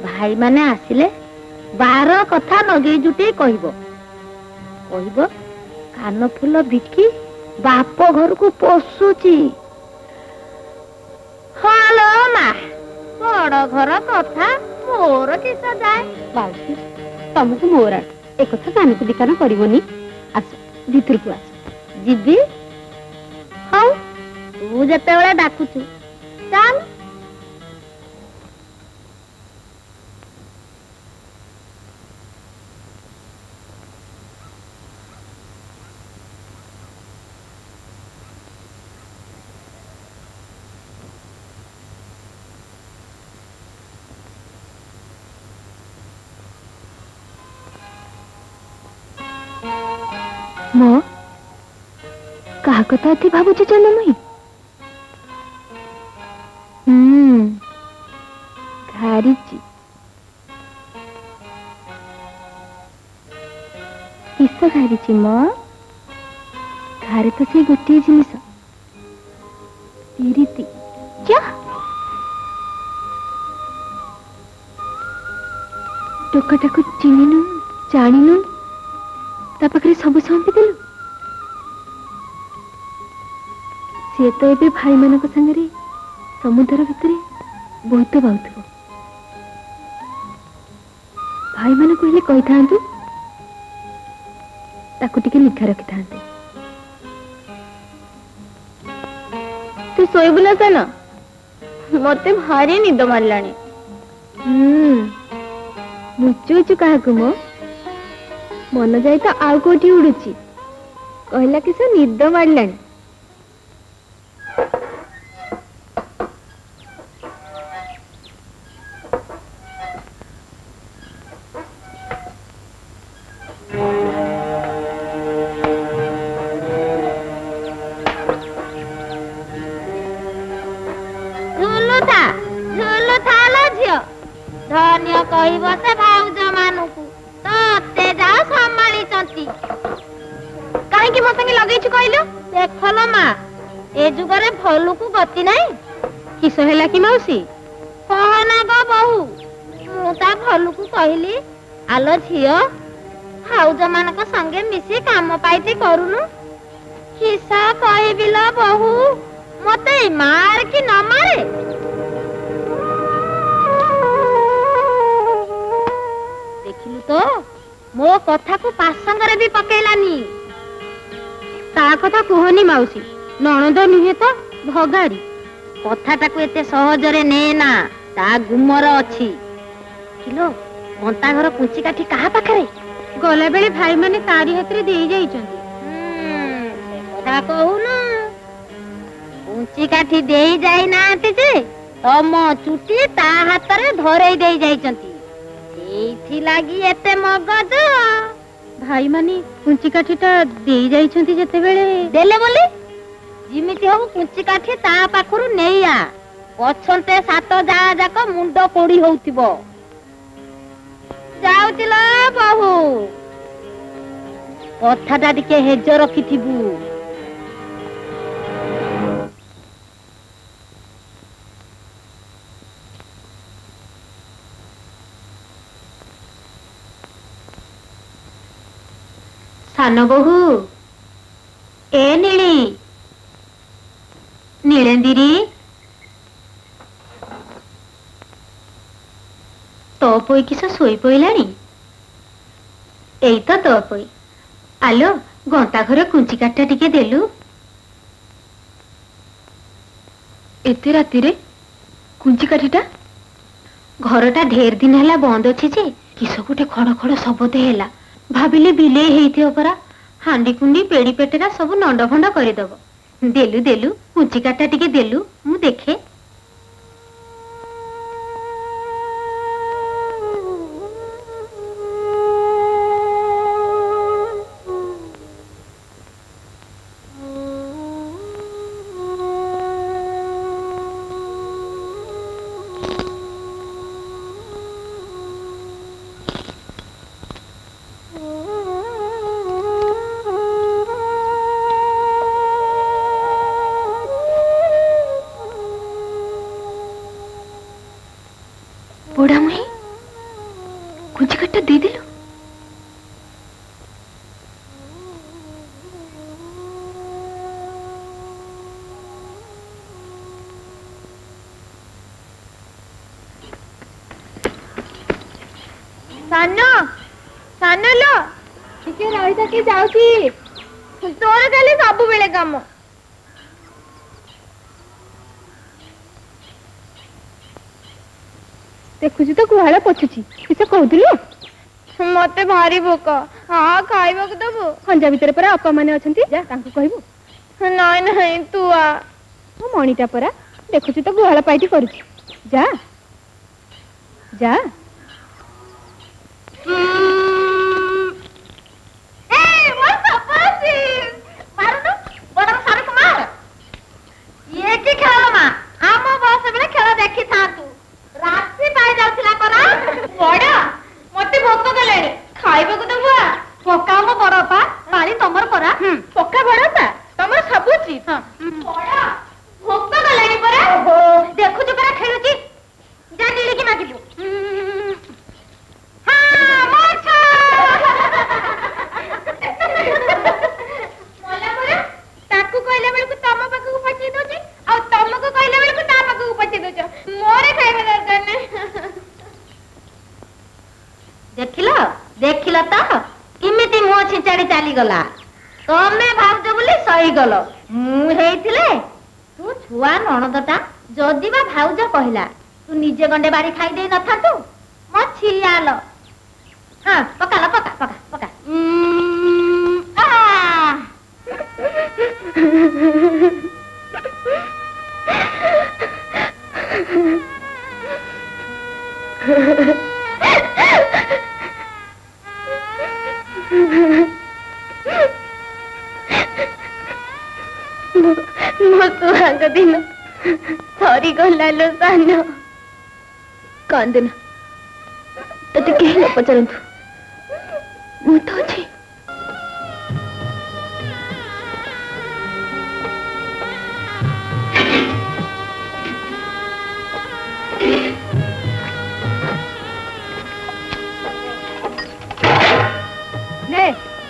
भाई माने आसिले 12 कथा नगे जुटे कहबो कान फुल बिकी बाप घर को पोसुची हेलो मा बड़ घर कथा मोर किस जाए बाउसी तुमको मोरा एक कथा कान को दिकान करबोनी आस भीतर को आस जीबी हाउ तू जते बेला डाकुछु चल मो कहा कथा थी भाबुची चंदमुई घारीची किस घारीची मो घारे तो से गोटे जिनिस पीरिति क्या टोकाटाକୁ ଚିହ୍ନିନୁ ଜାଣିନୁ ତା ପାଖରେ ସବୁ ସମ୍ପିଦେଲୁ। ସିଏ ତ ଏବେ ଭାଇମାନଙ୍କ ସାଙ୍ଗରେ ସମୁଦ୍ର ଭିତରେ ବହୁତ ବାହୁଥିବ। ଭାଇମାନଙ୍କୁ ହେଲେ କହିଥାନ୍ତୁ ତାକୁ ଟିକେ ଲିଖା ରଖିଥାନ୍ତେ। ତୁ ଶୋଇବୁ ନା ସାନ? ମତେ ଭାରି ନିଦ ମାରିଲାଣି। ଲୁଚୁଛୁ କାହାକୁ ମୋ ମନ ଯାଇ ତ ଆଉ କୋଉଠି ଉଡୁଛି। କହିଲା କି ସେ ନିଦ ମାରିଲାଣି। ଧନ୍ୟ କହିବ ସେ ଭାଉଜ ମାନଙ୍କୁ ତତେ ଯାହା ସମ୍ଭାଳିଛନ୍ତି। କାହିଁକି ମୋ ସାଙ୍ଗେ ଲଗେଇଛୁ କହିଲୁ? ଦେଖଲ ମା, ଏ ଯୁଗରେ ଭଲୁକୁ ଗତି ନାହିଁ। କିସ ହେଲା କି ମାଉସୀ? କହନା ଗୋ ବୋହୁ, ମୁଁ ତା ଭଲୁକୁ କହିଲି, ଆଲୋ ଝିଅ, ଭାଉଜ ମାନଙ୍କ ସଙ୍ଗେ ମିଶି କାମ ପାଇତି କରୁନୁ। କିସ କହିବି ଲୋ ବୋହୁ, ମତେ ମାର କି ନ ମାରେ? ଦେଖିଲୁ ତ ମୋ କଥାକୁ ପାସଙ୍ଗରେ ବି ପକେଇଲାନି। ତା କଥା କୁହନି ମାଉସୀ, ନଣନ୍ଦ ନୁହେଁ ତ ଭଗାରି। କଥାଟାକୁ ଏତେ ସହଜରେ ନେ ନା, ତା ଗୁମର ଅଛି। କିଲୋ, ଗନ୍ତାଘର କୁଞ୍ଚି କାଠି କାହା ପାଖରେ? ଗଲାବେଳେ ଭାଇମାନେ ତାରି ହାତରେ ଦେଇ ଯାଇଛନ୍ତି। ସେ କଥା କହୁନୁ। କୁଞ୍ଚି କାଠି ଦେଇ ଯାଇନାହାନ୍ତି ଯେ ତମ ଚୁଟି ତା ହାତରେ ଧରେଇ ଦେଇ ଯାଇଛନ୍ତି। ସେଇଥିଲାଗି ଏତେ ମଗଜ। ଭାଇମାନେ କୁଞ୍ଚି କାଠିଟା ଦେଇ ଯାଇଛନ୍ତି ଯେତେବେଳେ ଦେଲେ ବୋଲି ଯେମିତି ହଉ କୁଞ୍ଚି କାଠି ତା ପାଖରୁ ନେଇଆ। ପଛନ୍ତେ ସାତ ଯାହା ଯାକ ମୁଣ୍ଡ ପୋଡି ହଉଥିବ। ଯାଉଥିଲ ବୋହୁ, କଥାଟା ଟିକେ ହେଜ ରଖିଥିବୁ। ସାନ ବୋହୁ, ଏ ନୀଳି, ନୀଳେନ୍ଦିରି, ତୋ ପୋଇ କିସ ଶୋଇ ପଇଲାଣି? ଏଇ ତ ତୋ ପୋଇ। ଆଲୋ, ଗନ୍ତାଘର କୁଞ୍ଚି କାଠିଟା ଟିକେ ଦେଲୁ। ଏତେ ରାତିରେ କୁଞ୍ଚି କାଠିଟା? ଘରଟା ଢେର ଦିନ ହେଲା ବନ୍ଦ ଅଛି ଯେ କିସ ଗୋଟେ ଖଡ ଖଡ ଶବ୍ଦ ହେଲା। ଭାବିଲେ ବିଲେଇ ହେଇଥିବ ପରା। ହାଣ୍ଡି କୁଣ୍ଡି ପେଡି ପେଟେରା ସବୁ ନଣ୍ଡ ଭଣ୍ଡ କରିଦବ। ଦେଲୁ ଦେଲୁ କୁଞ୍ଚି କାଠିଟା ଟିକେ ଦେଲୁ, ମୁଁ ଦେଖେ। बुढ़ा मुही कुछ कट्टा दे दिलो। सानो सानो लो ଟିକେ ରହିଥା କି ଯାଉଛି। ତୋର ଖାଲି ସବୁବେଳେ କାମ। ଦେଖୁଛୁ ତ ଗୁହାଳ ପୋଛୁଛି। କିସ କହୁଥିଲୁ? ମତେ ଭାରି ଭୋକ। ହଁ, ଖାଇବାକୁ ଦବୁ? ଖଞ୍ଜା ଭିତରେ ପରା ଅପା ମାନେ ଅଛନ୍ତି, ଯା ତାଙ୍କୁ କହିବୁ। ନାଇଁ ନାଇଁ, ତୁ ଆ। ମୋ ମଣିଟା ପରା, ଦେଖୁଛୁ ତ ଗୁହାଳ ପାଇଟି କରୁଛି। ଯା ଯା। ଦେଖିଲ ଦେଖିଲ ତ କେମିତି ମୁହଁ ଛିଞ୍ଚାଡି ଚାଲିଗଲା। ତମେ ଭାବୁଛ ବୋଲି ସହିଗଲ, ମୁଁ ହେଇଥିଲେ ତୁ ଛୁଆ ନଣନ୍ଦଟା ଯଦି ବା ଭାଉଜ କହିଲା ତୁ ନିଜେ ଗଣ୍ଡେ ବାড়ি ଖାଇଦେଇ ନଥାନ୍ତୁ। ମୋ ଛିଆଲ ହଁ ପକାଲ ପକା ପକା ପକା ମୋ ସୁହାଗ ଦିନ ସରିଗଲା ଲୋ ସାନ। କାନ୍ଦନା ତତେ କେହି ନ ପଚାରନ୍ତୁ, ମୁଁ ତ ଅଛି।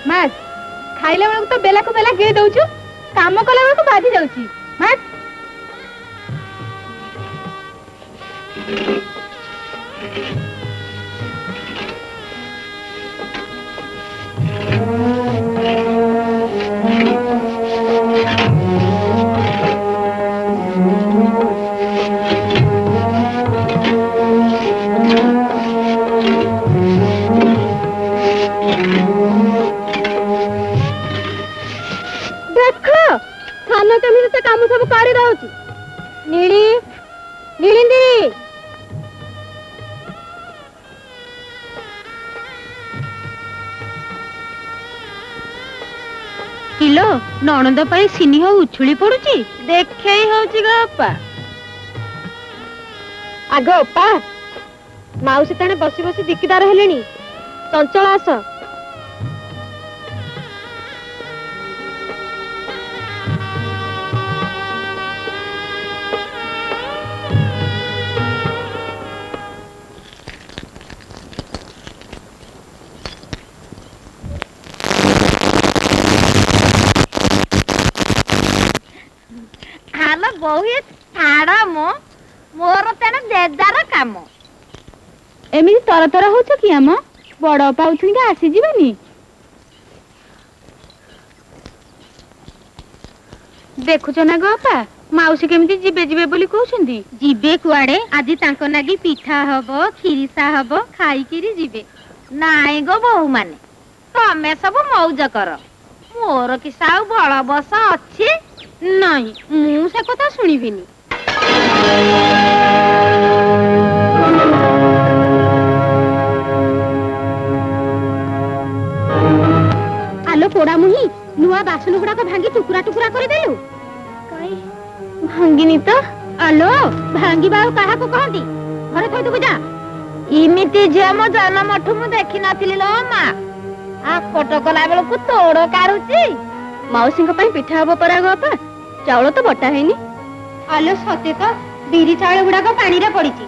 ମାଛ ଖାଇଲା ବେଳକୁ ତ ବେଲାକୁ ବେଲା ଗିଳି ଦଉଛୁ, କାମ କଲା ବେଳକୁ ବାଜି ଯାଉଛି। ମାଛ କାମ ସବୁ କରି ଦଉଛି। ନୀଳି ନୀଳିନ୍ଦି କିଲୋ ନଣନ୍ଦ ପାଇଁ ସିନିହ ଉଛୁଳି ପଡୁଛି, ଦେଖେଇ ହଉଛି ଗା ଅପା। ଆଗ ଅପା ମାଉସୀ ତାଣେ ବସି ବସି ଦିକିଦାର ହେଲେଣି, ଚଞ୍ଚଳ ଆସ। मोर तेना देदार काम एमिति तर तर होछ कि हम बड़ पाउछनी के आसी जीवनी। देखुछ ना गो अपा माउसी केमिति जीबे जीबे बोली कहउछंदी। जीबे कुआडे आदि तांको नागी पिठा हबो खीरिसा हबो खाई किरी जीबे। नाई गो बहु माने तमे सब मौज कर, मोर कि साउ बळ बस अछि नहीं मु से कथा सुनिबिनी। आलो पोड़ा मुही नुआ बासन गुड़ा को भांगी टुकुरा टुकुरा कर देलु। काई भांगिनी तो आलो भांगी बाउ काहा को कहंती घरे थई दुको जा। इमिति जे मो जन्म ठु मु देखि नथिली लो मा। आ कोटो कला बेल को तोड़ काढुची। माउसी को पई पिठा हबो परा गो अपा, चाउल तो बटा हैनी। आलो सते तो बिरी चाउल गुड़ा को पानी रे पड़ीची।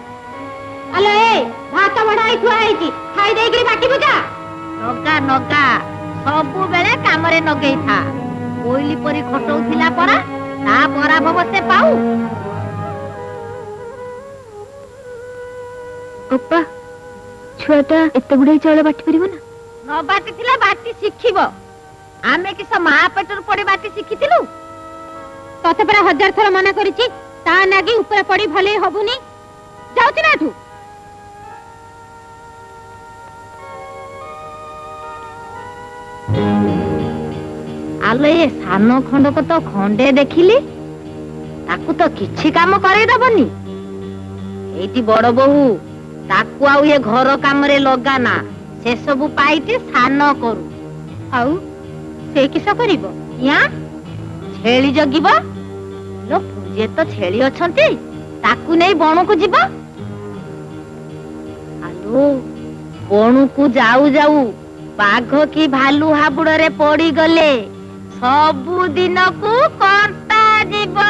आलो ए भात बढाई थुआ हैची खाई देई के बाटी बुझा। नगा नगा सबु बेले काम रे नगेई था, कोइली परी खटौथिला परा ता परा भवसे पाऊ। अपा छुआटा एते गुड़ाई चाउल बाटी परिबो ना? न बाटी थिला बाटी शिखिबो। आमे कि स महा पेटर पड़ी बाटी शिखिथिलु। तते परा 1000 थर मना करिछि ता नागी ऊपर पड़ी भले हबुनी। जाउति ना तू आलो ये सानो खंड को तो खंडे देखिली ताकू तो किछि काम करे दबनी। एटी बड़ बहु ताकू आउ ये घर काम रे लगाना, से सब पाइते सानो करू। आउ से किसा करिवो या छेली जगिबो लो पूजे तो छेली अछंती ताकू नै बणु को जीबो। आलो बणु को जाऊ जाऊ बाघ की भालू हाबुड़ रे पड़ी गले सबु दिन को कंटा जीबो।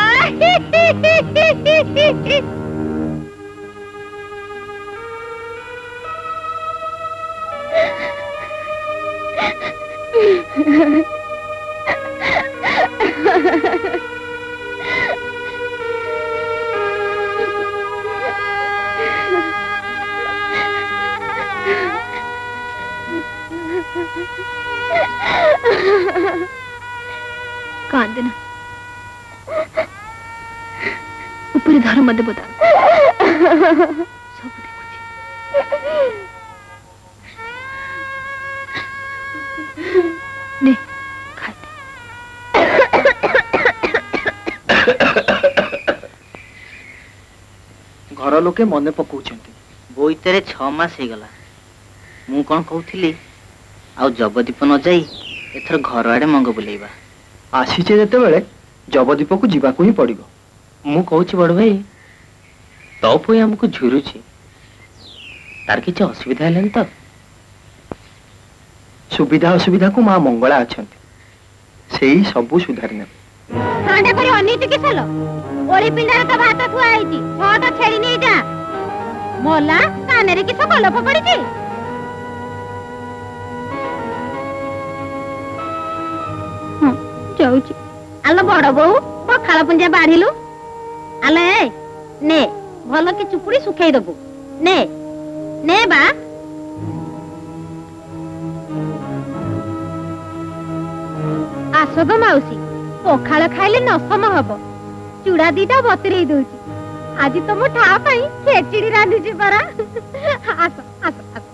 कांदना ऊपर धर मत बता सब देखुची ने खाते घर लोके मने पकाउछंती बोइतरे 6 मास हे गला मु कोन कहउथिली आ जबदीप न जाई एथर घर आड़े मंग बुलेइबा आसीचे जेते बेले जबदीप को जीवाकू ही पड़िबो मु कहउछि बड़ भाई तो पुई हमको झुरुछि तार किछ असुविधा हेलन तो सुविधा असुविधा को मां मंगला अछंती सेही सबु सुधारि ने हांडा करे अनिति के चलो ओली पिंडार तो भात थुआ आइछि छ तो छेड़ी नै जा मोला कानेरे किछ गलप पड़िछि जाउची आलो बड़ बहू पखाळ पुंजा बाढिलु आले ने भलो के चुपुड़ी सुखाई दबु ने ने बा आसद माउसी पखाळ खाइले नसम हबो चूड़ा दीटा बतरेई दउची आज तो मो ठा पई खेचड़ी रांधुची परा आस आस आस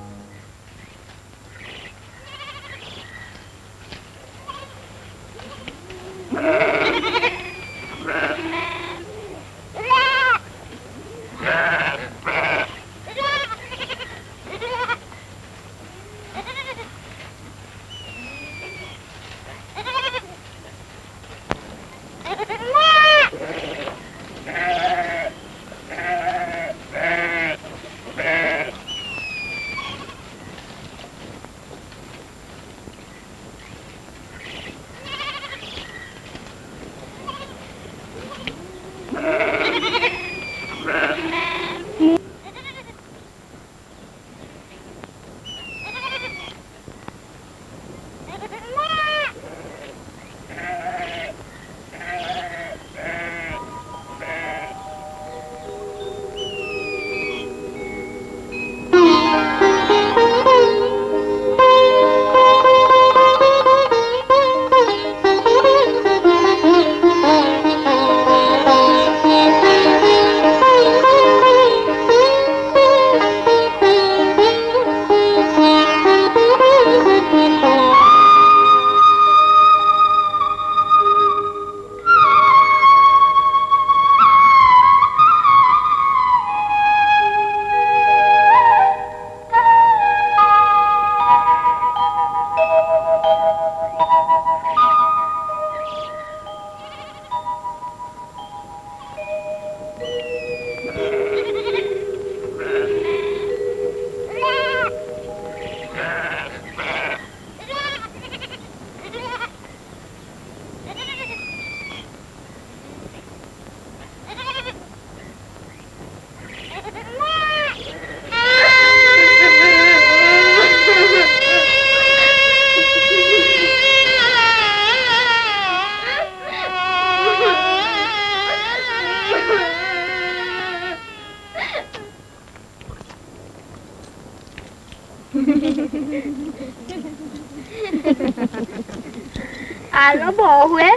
आलो बहुए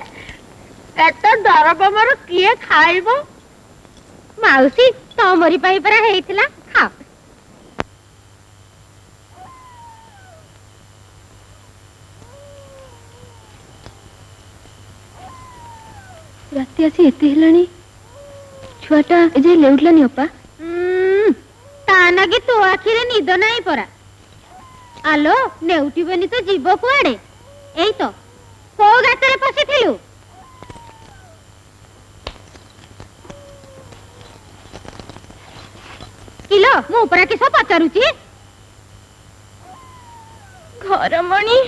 एत दरब मोर किए खाइबो माउसी तमरी पाई परा हेइथिला खा राती आसी एते हेलानी छुआटा जे लेउटलानी अपा ता नागी तो आखिरे निद नाही परा आलो नेउटिबनी तो जीव कुआडे एई तो को गातरे पसिथिलु किलो मु परा किस पचारुची घरमणी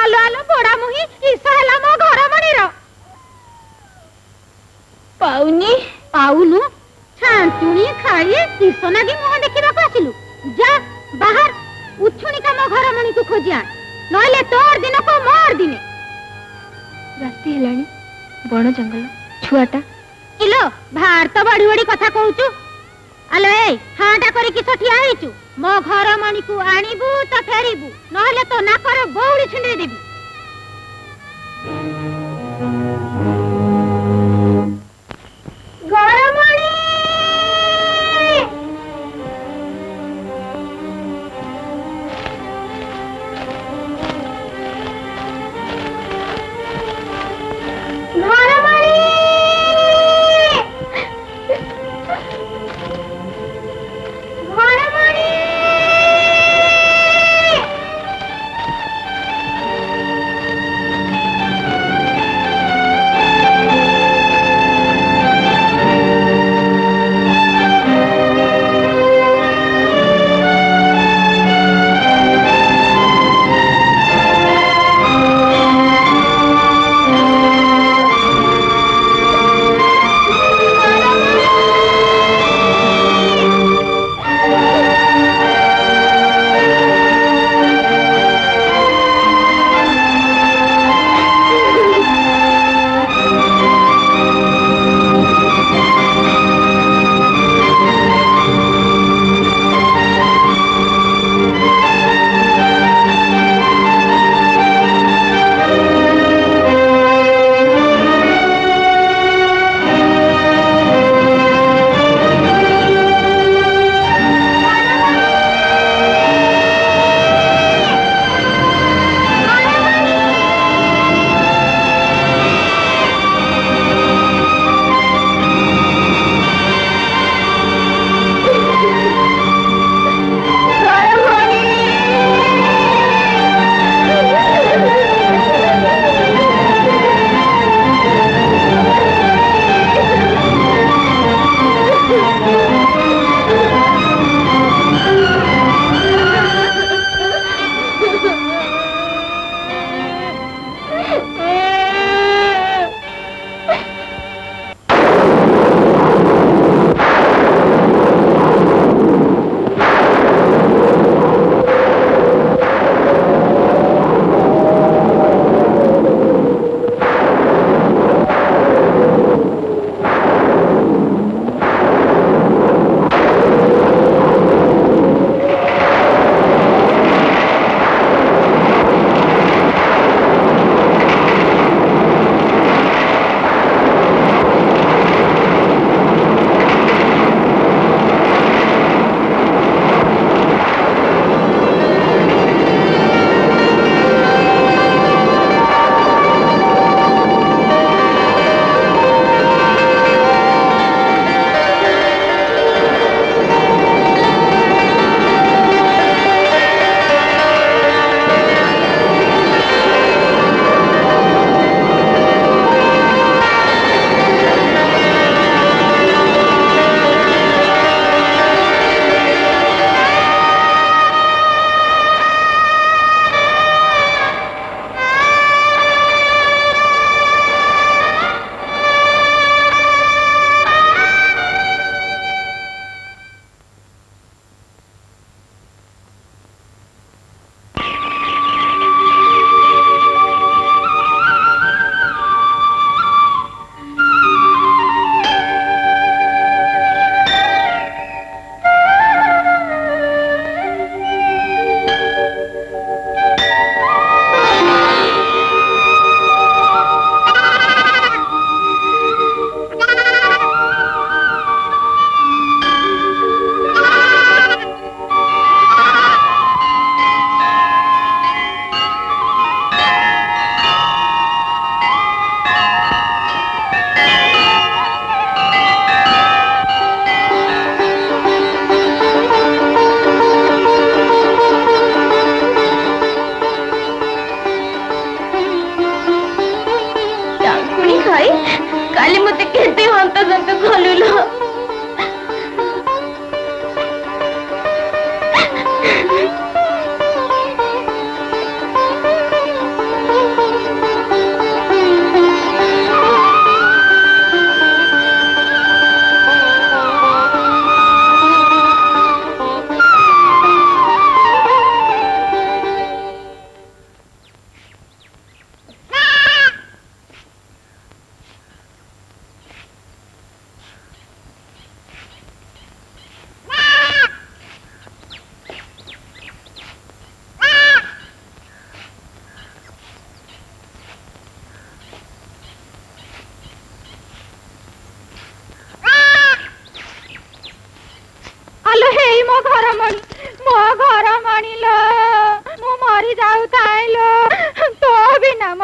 आलो आलो बड़ा मुही ईसा हला मो घरमणी रो पाउनी पाउनु छांचुनी खाइए ईसा नागी मुह देखिबा आसिलु जा बाहर उछुनी का मो घरमणी को खोजिया नहले तोर दिन को मोर दिने राती हेलानी बण जंगल छुआटा किलो भार तो बड़ी बड़ी कथा कहूचु आलो ए हाटा करी कि सठिया हेचु मो घर मणि को आनिबू तो फेरिबू नहले तो नाकर बौड़ी छिंडी देबी घर मणि घर मणि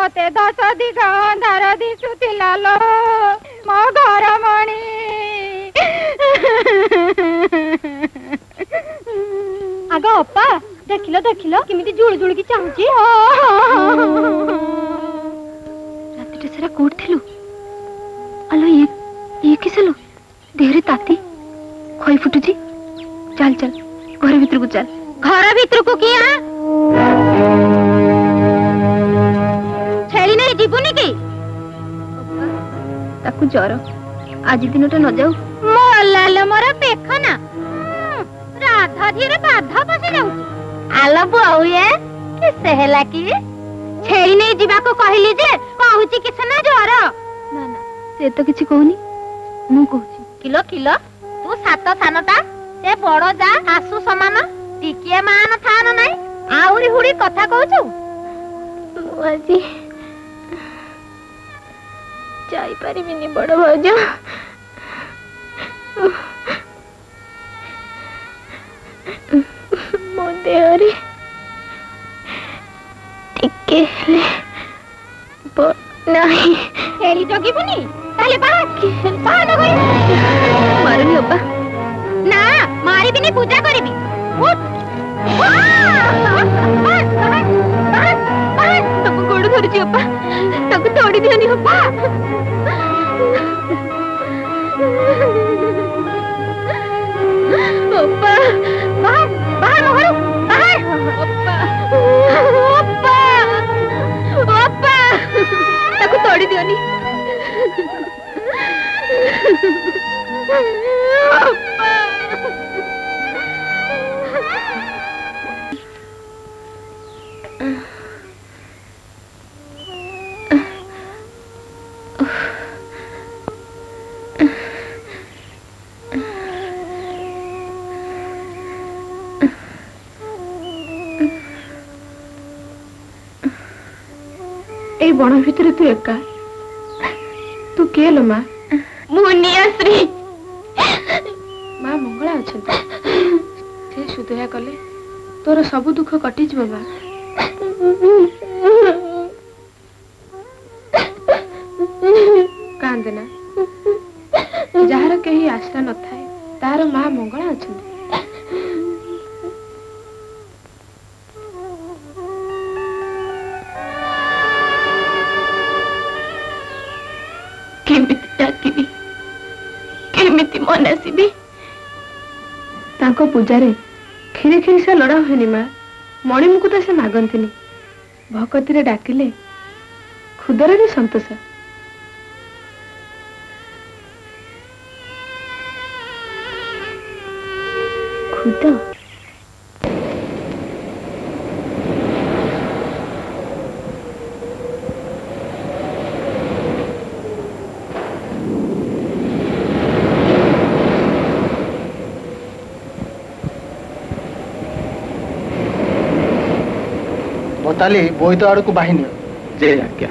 मते 10 दिग अंधार दिसुतिला लो मो घर मणि आग अप्पा देखिलो देखिलो केमिति जुळ जुळ की चाहुची रातिटे सारा कोट थिलु अलो ये किसलो देहरे ताती खई फुटुची चल चल घर भीतर को चल घर भीतर को किया छेली नहीं जीवनी की ताकू जर आज दिनटा न जाऊ मोलाल मोर पेखना राधा धीरे बाधा पसी जाउची आलो बहु ये किसे हैला की छेली नहीं जीवा को कहली जे कहूची किछ ना जर ना ना से तो किछि कहूनी मु कहूची किलो किलो तू सात सानटा से बड़ जा आसु समान टिकिए मान थान नाही आउरी हुडी कथा कहूछु मु आजी जाई परिबिनी बड़ भौजा मो देहरे टिके हेले नहीं हेली जगिबुनी ताले बाहर गई मारनी अब्बा ना मारी बिनी पूजा करिबी उठ तब गोड़ धरची अब्बा तब तोड़ी दियानी अब्बा अब्बा बाहर बाहर मोहरु बाहर अब्बा अब्बा अब्बा तब तोड़ी दियानी ए बण भितर तू एका तू के लो माँ मुनियाश्री माँ मंगला अच्छा से सुधया कले तोर सब दुख कटि जब माँ कांदना जार कहीं आशा न थाए तार माँ मंगला अच्छा डाकिबी केमिति मन आसीबी तांको पूजारे खिरी खिरी से लड़ा हुएनी माँ मणि मुकुट से मागंतिनी भकती डाकिले खुदरे भी संतोष खुद बताली बोईत आड़ को बाहिनी जय आज्ञा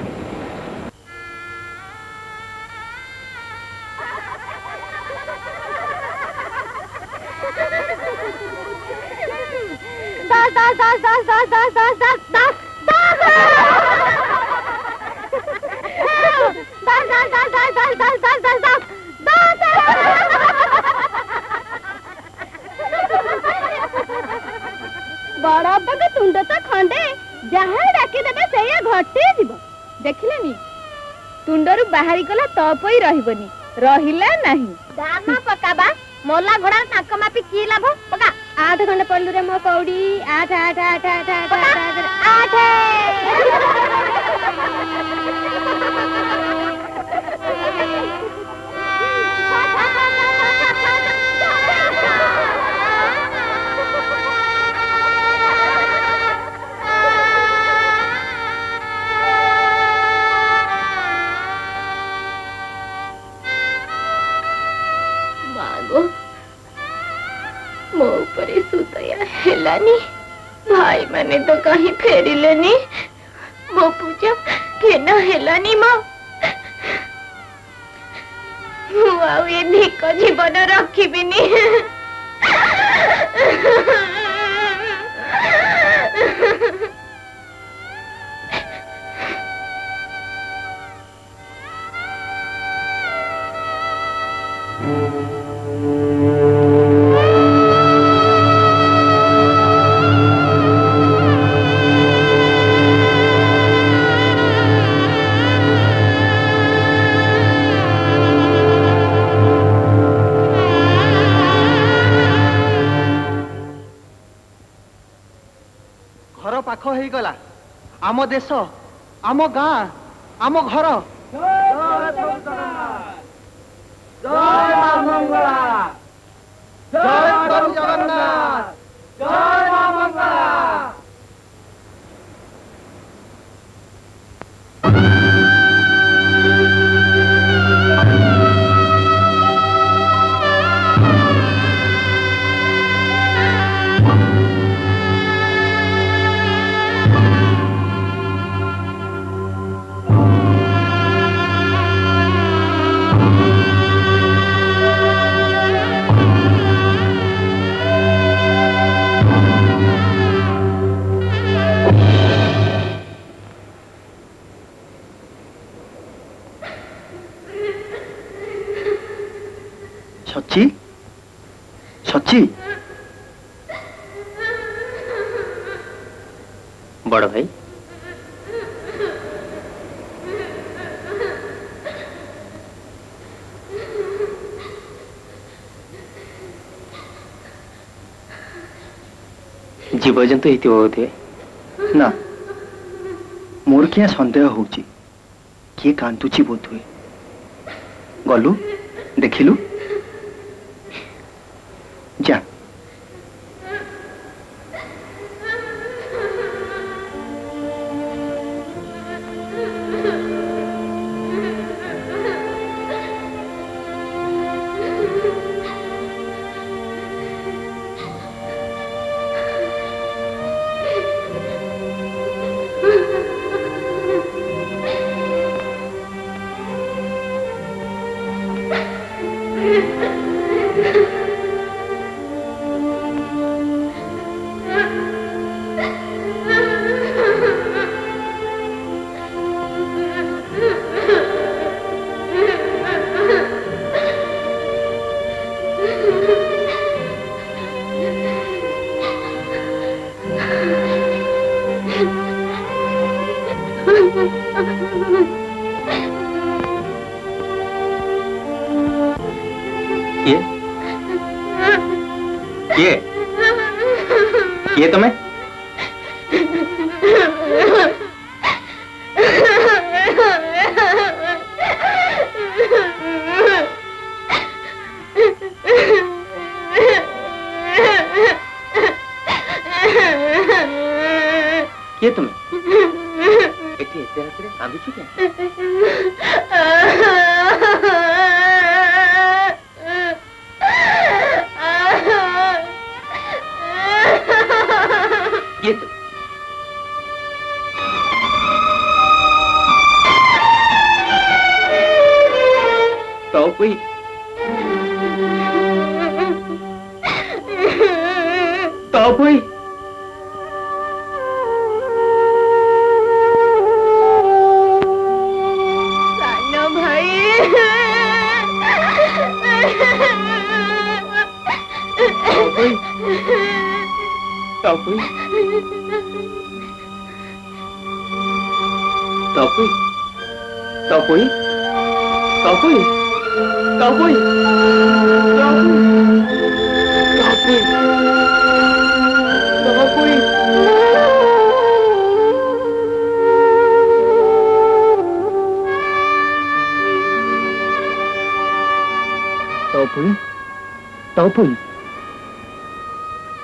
बड़ा बग तुंड तो खंडे जहाँ डाकी देबे से घटे जीव देखिलेनी तुंडरू बाहरी गला तपई रहिबनी रहिला नहीं दाना पकाबा मोला घोड़ा नाक मापी की लाभ पका 8 घंटे पल्लू रे मो कौड़ी 8 8 8 8 8 मो ऊपर सुतया हेलानी भाई माने तो कहीं फेरिलेनी मो पूजा केना हेलानी मो आउ ये धिक जीवन रखिबिनी घर पाख हो गला आम देश आम गाँ आम घर जय मां मंगला जय प्रभु जगन्नाथ जय मां मंगला। सच्ची सच्ची बड़ भाई जीवजंतु ये बोधे ना मोर क्या सन्देह होची किए कांतुची बोध हुए गलु देखिलु जा ये तुम्हें ये तुम्हें एटी एते रात रे कांदुछु के ये तो कोई सानो भाई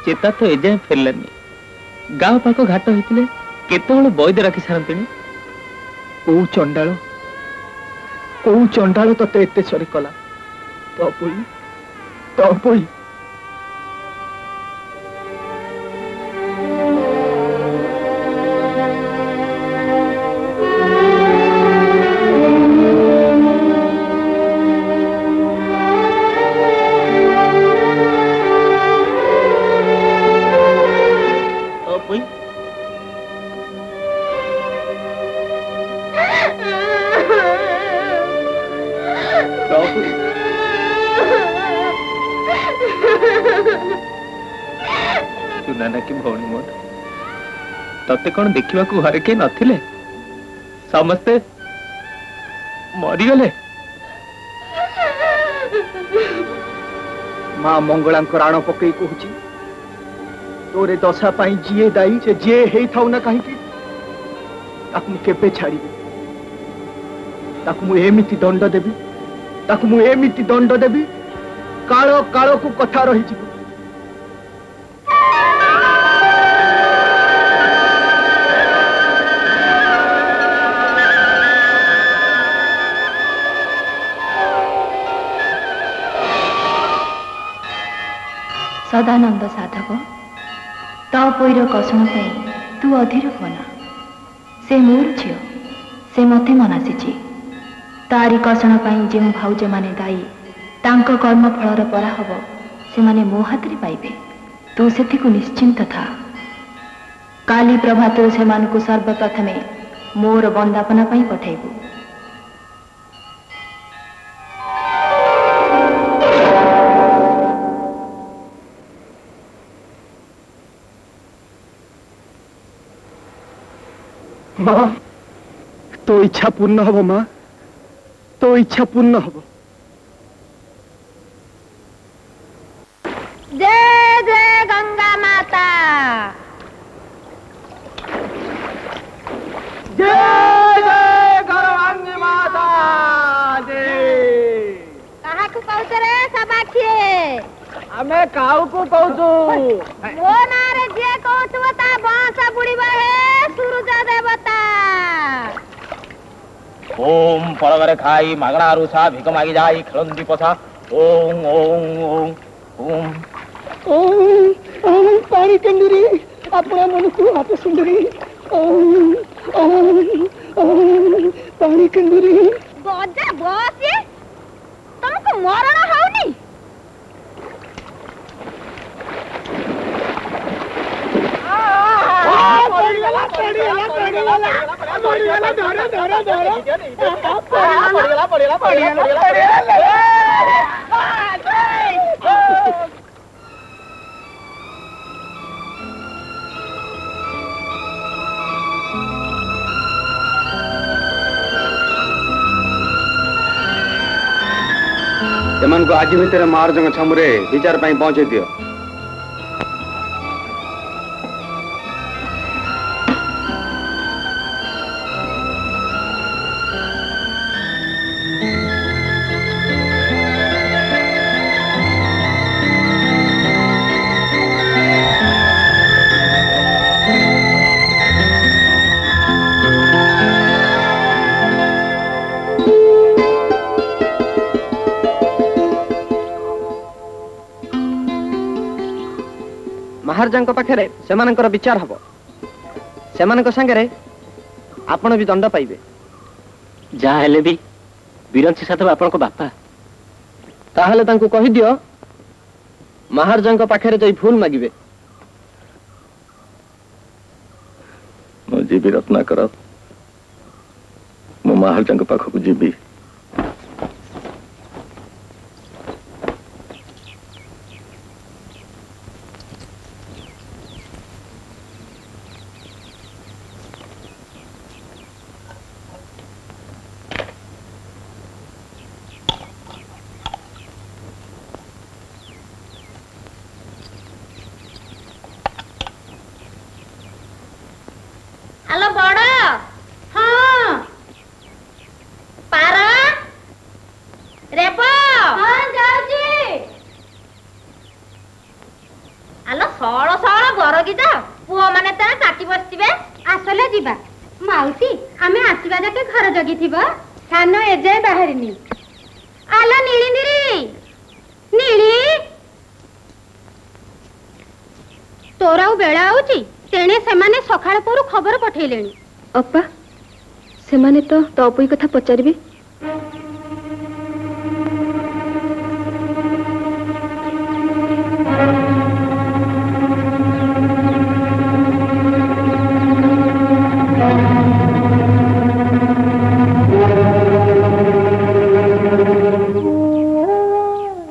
चेता तो एजाए फेरलानी गाँव पाख घाट होते केत बैद रखी सारती कौ चंडाल तते एते सरी कला तपुई सुनाना की भौणी मोर तते कौन देखा घरे के नथिले समस्ते मरीगले मां मंगला राण पकई कहूची तोरे दशा पाई जिए दाई से जे हेई थाउ ना कहीं ताकु मु केबे छाड़ी ताकु मु एमिति दंड देबी ताकु मु एमिति दंड देबी कालो कालो को कथा रही जीव सदानंद साधक तो पैर कसण तू अधीर होना से मोर झील से मते मनासी तारी कसण जो भाउज माने दायी तांको कर्म फलर पराहब से माने मो हाथ रे पाइबे तू सेति को निश्चिंत था काली प्रभात से मानकु सर्वप्रथमे मोर बंदापना पाई पठाइबू माँ तो इच्छा पूर्ण हब माँ तो इच्छा पूर्ण हब जय जय गंगा माता जय जय गर्भांगी माता जय कहा को कहत रे सबाखिए हमें काऊ को कहू मो नारे जे कहत ता बांसा बुड़ीबा हे सूरज देवता ओम पड़वरे खाई मागणा रुषा भिक मागी जाई खेलंदी पछा ओम ओम ओम ओम ओम ओम पानी कंदुरी अपना मन को हाथ सुंदरी ओम ओम ओम पानी कंदुरी बजा बस तुमको मरण होनी को आज भितर महाराज छमुरे विचार पाई पहुंचे दियो महाराजा पाखे से विचार हम से सांगे आपण भी दंड पाइबे जहाँ हेले भी विरंची साधव आपण को बापा ताहले तांको कहि दियो महाराजा पाखे जाई भूल मागिबे मो जीवी रत्नाकर मो महाराजा पाखक जीवी हेलो बड़ा हाँ पारा रेपो हाँ जाऊची हेलो सौड़ सौड़ घर की जा पुओ माने तेरे काटी बसथिबे आसले जीवा माउसी हमें आसीबा जाके घर जगी थिबो सानो एजे बाहरिनी आलो नीली नीली नीली तोरा बेला होची तेणे सेमाने सखाळ पुरु खबर पठेलेनी अप्पा सेमाने तो तोपई कथा पचारिबे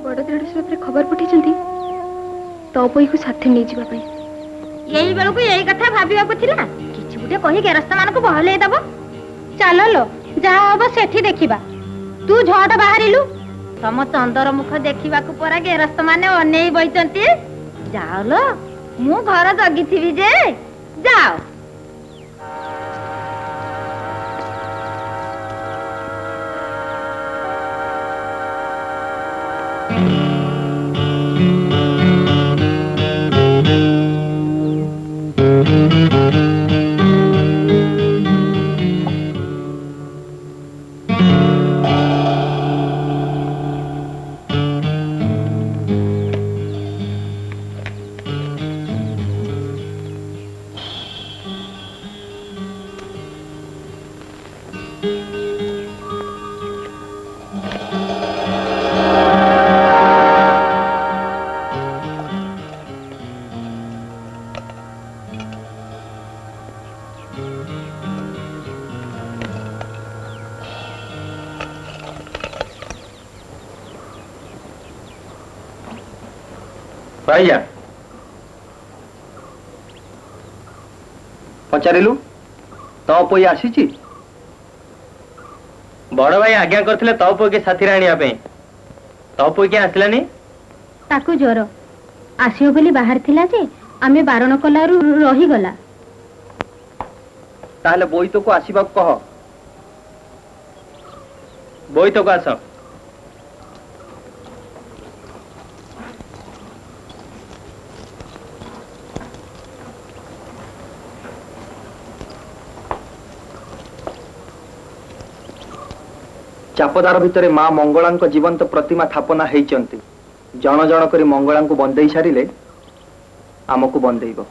बड़ देढ़ खबर पठेचंती तोपई को साथे नहीं जीवा पाई यही बेलू यही कथा भाविया किसी गोटे कही गेरस्थ मान को बहल दब चल लो जहा हम सेठी देखा तू झट बाहरिलु तम चंदर मुख देखा परा गेरस्थ माने अनेई बइचंती जाओ लो मु घर जगी जे जाओ। भाईया पचारिलु तो पुई आसी बड़ भाई आज्ञा करथिले तो पुई के साथी राणिया पे तो पुई के आसलानी ताकू ज्वर आसियो बोली बाहर थिला जे आमे बारण कलारु रही गला। ताहले बोईतो को आसीबा कह बोईतो को आस। चापदार भितरे माँ मंगलांक जीवंत प्रतिमा स्थापना होइचंती। जन जन करी मंगलांकु बंदेई सारिले आमको बंदेइबो।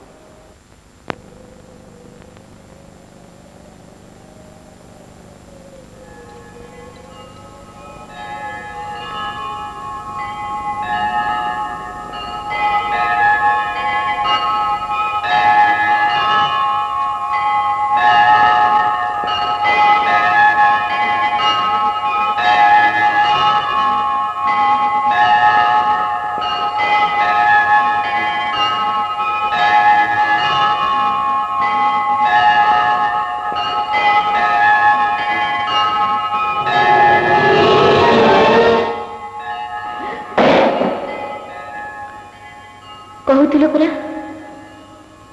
कहूल परा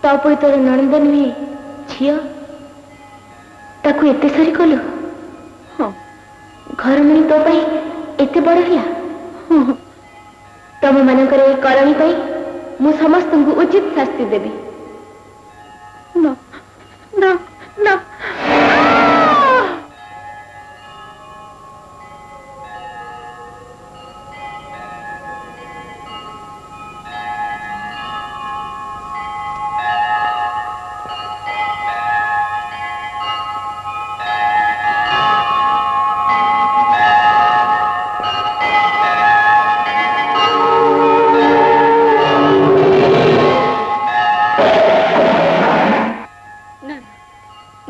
तापई तोर नणंद नुहे झील ताकू एते सारी कलु। हाँ घर मुणी तो पाई एते बड़ है। तम मानकर करणी पाई मु समस्त उचित शास्ति देवी। ना ना ना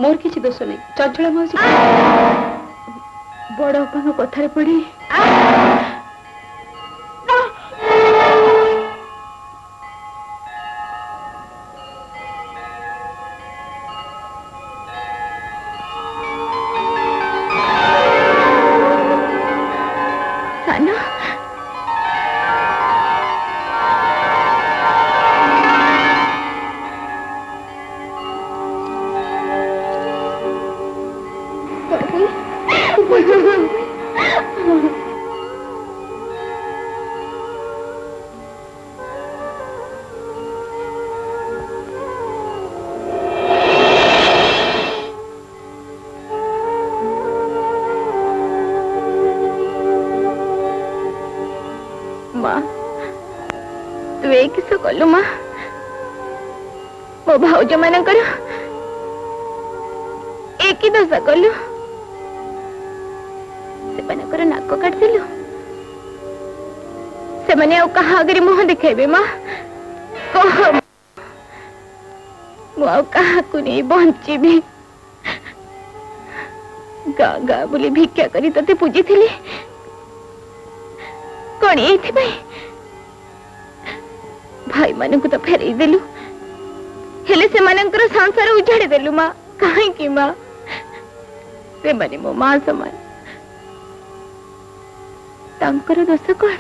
मोर किसी दोष नहीं। चंचला मौसी बड़ अपन कथार पड़ी कलु माँ मो भाउज मानकर एक दशा कलु से नाक काटिलु से मैंने कहा आगे मुह देखेबे माँ कह मुझे नहीं बंची गाँ गाँ बोली भिक्षा करी तते पूजी थी कौन ये भाई मान तो फेरई देलु हेले से मानकर संसार उजाड़ी देलु माँ कहीं माँ से माने मो माँ समान तांकर दोष कौन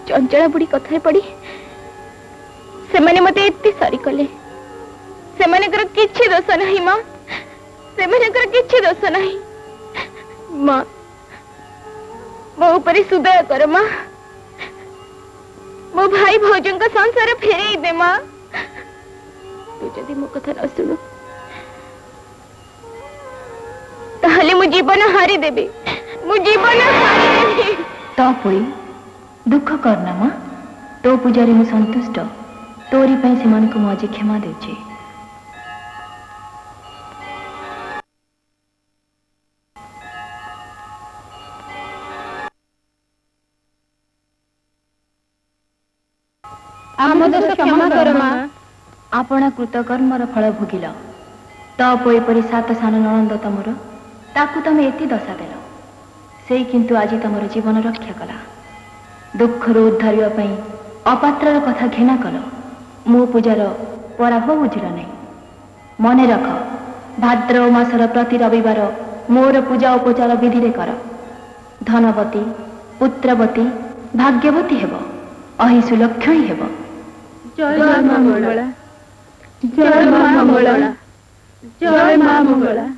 चंचला बुढ़ी कथा पड़ी से माने मते इत्ती सारी कले से माने कर किछि दोष नहीं मां से माने कर किछि दोष नहीं मां मो ऊपर सुदय कर मां मो भाई भौजन का संसार फेरे दे मां तू जदि मो कथा न सुनु ताहले मु जीवन हारी देबी मु जीवन हारी देबी तो पुई दुख करना मां तो पूजारी मु संतुष्ट तोरी पई से मन को मु आज क्षमा देछि आम दोष क्षमा कर मां आपणा कृतकर्मर फल भोगिल तो पुई परी सात सान ननंद तमर ताकू तमे एति दशा देल से किंतु आज तमर जीवन रक्षा कला दुखरू उद्धारिया पई अपात्र कथा घेना कल मो पूजार पराभव बुझिल नहीं मने रख भाद्रव मासर प्रति रविवार मोर पूजा उपचार विधि रे कर धनवती पुत्रवती भाग्यवती हेब अहि सुलक्षणी हेब जय मां मंगला जय मां मंगला जय मां मंगला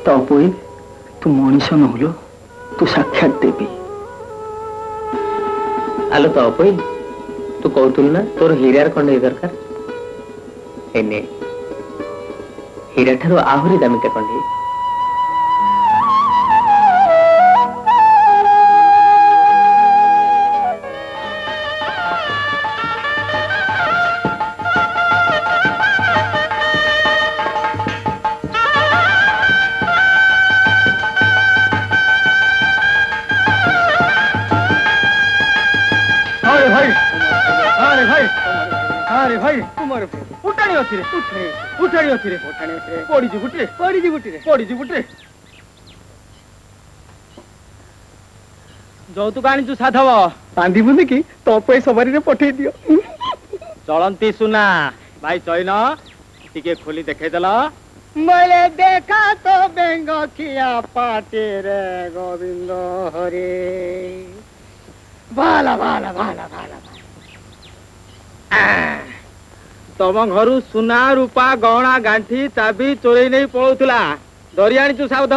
तपोई तू मनीष नहुलो तू साक्षात देवी आलो तपोई तू कहतुल ना तोर हीरार कंडे दरकार एने हीरा ठारो आहुरी दामिका कंडे যৌতুক আনিଛୁ ସାଧବ ବାନ୍ଧିବୁନି କି ତୋ ପାଇଁ ସବାରିରେ ପଠେଇ ଦିଅ ଚଳନ୍ତି ସୁନା ଭାଇ ଚଇନ ଟିକେ ଖୋଲି ଦେଖେଇଦେଲ मैले देखा तो बेंग किया पाटे रे गोविंद हरे भाला भाला भाला भाला ତମ ଘରୁ ସୁନା ରୂପା ଗହଣା ଗାଣ୍ଠି ଚାବି ଚୋରେଇ ନେଇ ପଳଉଥିଲା ଧରି ଆଣିଛୁ ସାଧବ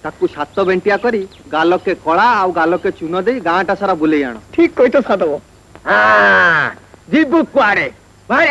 ତାକୁ ସାତ ବେଣ୍ଟିଆ କରି ଗାଲକେ କଳା ଆଉ ଗାଲକେ ଚୂନ ଦେଇ ଗାଁଟା ସାରା ବୁଲେଇ ଆଣ ठीक कही तो साधव ଯିବୁ କୁଆଡେ बाय